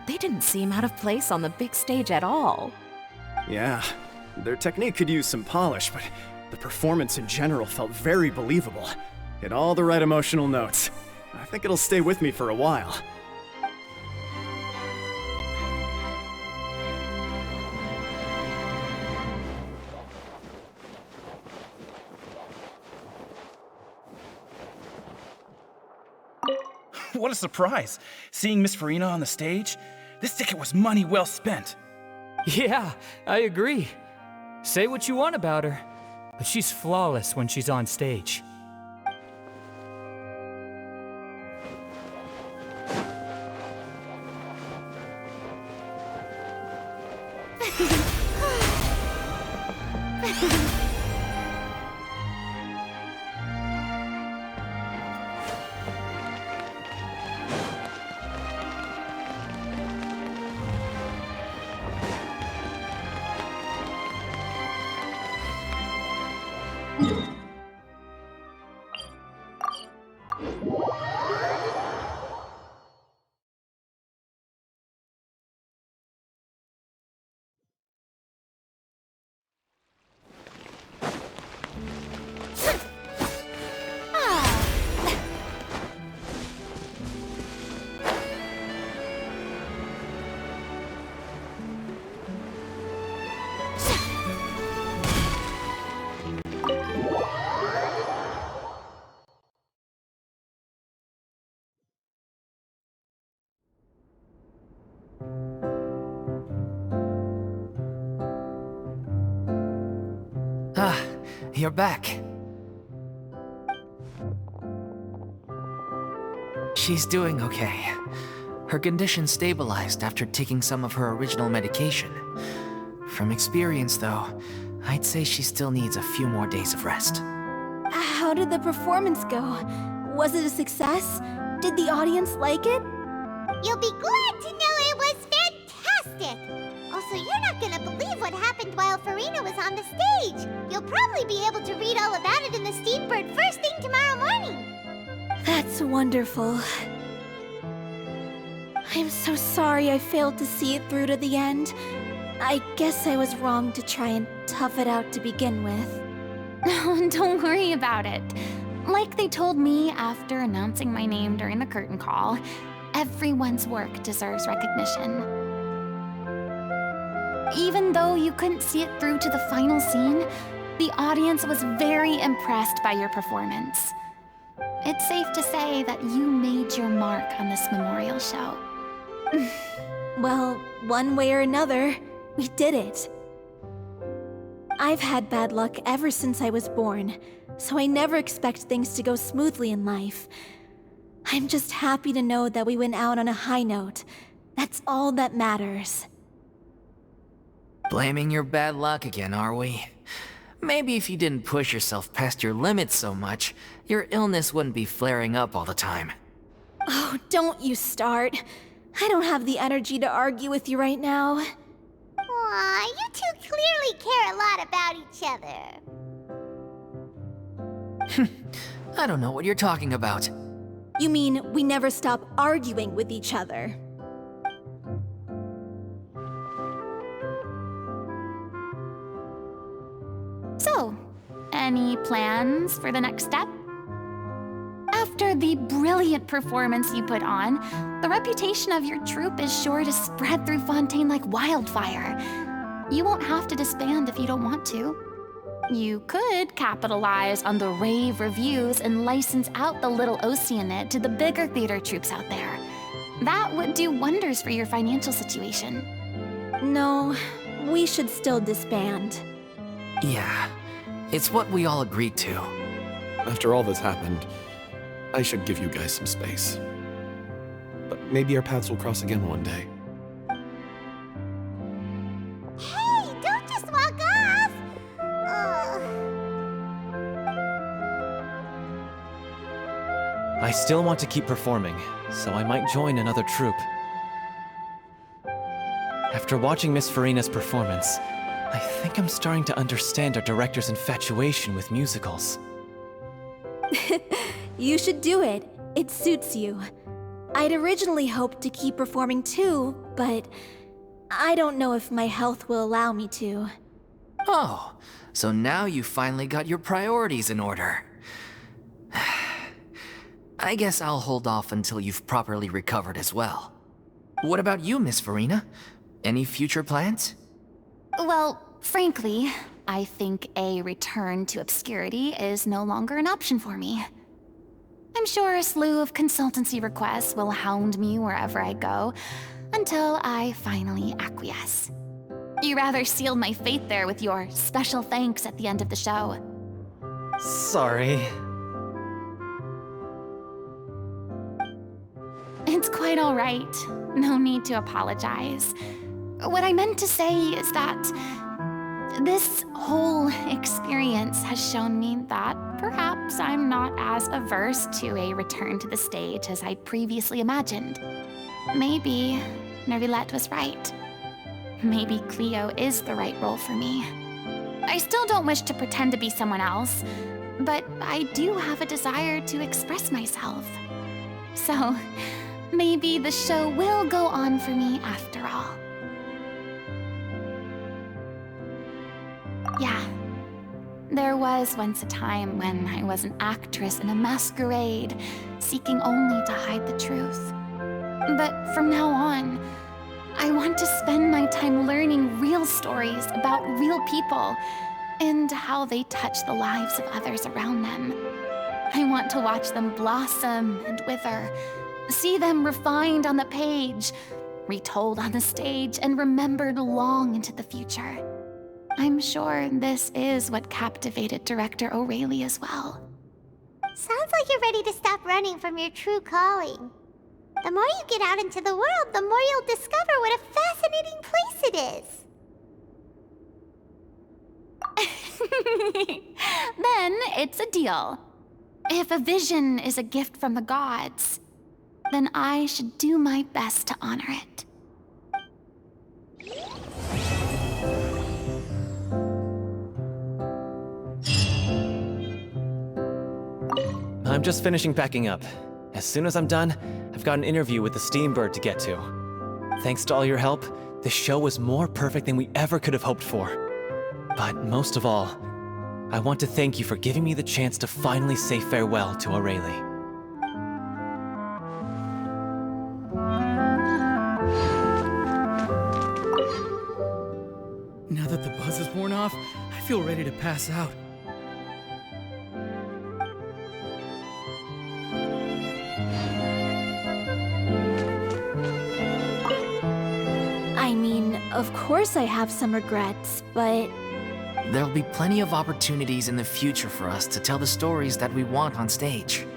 They didn't seem out of place on the big stage at all. Yeah, their technique could use some polish, but the performance in general felt very believable. Hit all the right emotional notes. I think it'll stay with me for a while. What a surprise! Seeing Miss Furina on the stage? This ticket was money well spent. Yeah, I agree. Say what you want about her, but she's flawless when she's on stage. You're back. She's doing okay. Her condition stabilized after taking some of her original medication. From experience, though, I'd say she still needs a few more days of rest. How did the performance go? Was it a success? Did the audience like it? You'll be glad to know it was fantastic! Also, you're not gonna believe what happened while Furina was on the stage. You'll probably be able to read all about it in the Steambird first thing tomorrow morning. That's wonderful. I'm so sorry I failed to see it through to the end. I guess I was wrong to try and tough it out to begin with. Don't worry about it. Like they told me after announcing my name during the curtain call, everyone's work deserves recognition. Even though you couldn't see it through to the final scene, the audience was very impressed by your performance. It's safe to say that you made your mark on this memorial show. Well, one way or another, we did it. I've had bad luck ever since I was born, so I never expect things to go smoothly in life. I'm just happy to know that we went out on a high note. That's all that matters. Blaming your bad luck again, are we? Maybe if you didn't push yourself past your limits so much, your illness wouldn't be flaring up all the time. Oh, don't you start. I don't have the energy to argue with you right now. Aw, you two clearly care a lot about each other. I don't know what you're talking about. You mean we never stop arguing with each other? So, any plans for the next step? After the brilliant performance you put on, the reputation of your troupe is sure to spread through Fontaine like wildfire. You won't have to disband if you don't want to. You could capitalize on the rave reviews and license out the Little Oceanid to the bigger theater troupes out there. That would do wonders for your financial situation. No, we should still disband. Yeah, it's what we all agreed to. After all that's happened, I should give you guys some space. But maybe our paths will cross again one day. Hey, don't just walk off! I still want to keep performing, so I might join another troupe. After watching Miss Furina's performance, I think I'm starting to understand our director's infatuation with musicals. You should do it. It suits you. I'd originally hoped to keep performing too, but I don't know if my health will allow me to. Oh, so now you finally got your priorities in order. I guess I'll hold off until you've properly recovered as well. What about you, Miss Furina? Any future plans? Well, frankly, I think a return to obscurity is no longer an option for me. I'm sure a slew of consultancy requests will hound me wherever I go, until I finally acquiesce. You rather sealed my fate there with your special thanks at the end of the show. Sorry. It's quite all right. No need to apologize. What I meant to say is that this whole experience has shown me that perhaps I'm not as averse to a return to the stage as I previously imagined. Maybe Nervillette was right. Maybe Cleo is the right role for me. I still don't wish to pretend to be someone else, but I do have a desire to express myself. So, maybe the show will go on for me after all. Yeah. There was once a time when I was an actress in a masquerade, seeking only to hide the truth. But from now on, I want to spend my time learning real stories about real people and how they touch the lives of others around them. I want to watch them blossom and wither, see them refined on the page, retold on the stage, and remembered long into the future. I'm sure this is what captivated director O'Reilly as well. Sounds like you're ready to stop running from your true calling. The more you get out into the world, the more you'll discover what a fascinating place it is. Then it's a deal. If a vision is a gift from the gods, then I should do my best to honor it. I'm just finishing packing up. As soon as I'm done, I've got an interview with the Steambird to get to. Thanks to all your help, the show was more perfect than we ever could have hoped for. But most of all, I want to thank you for giving me the chance to finally say farewell to Aurelie. Now that the buzz is worn off, I feel ready to pass out. I mean, of course I have some regrets, but There'll be plenty of opportunities in the future for us to tell the stories that we want on stage.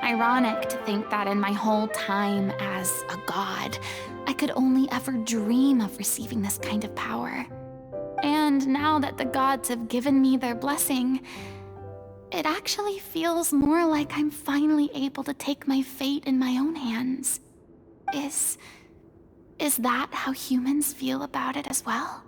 Ironic to think that in my whole time as a god, I could only ever dream of receiving this kind of power. And now that the gods have given me their blessing, it actually feels more like I'm finally able to take my fate in my own hands. Is that how humans feel about it as well?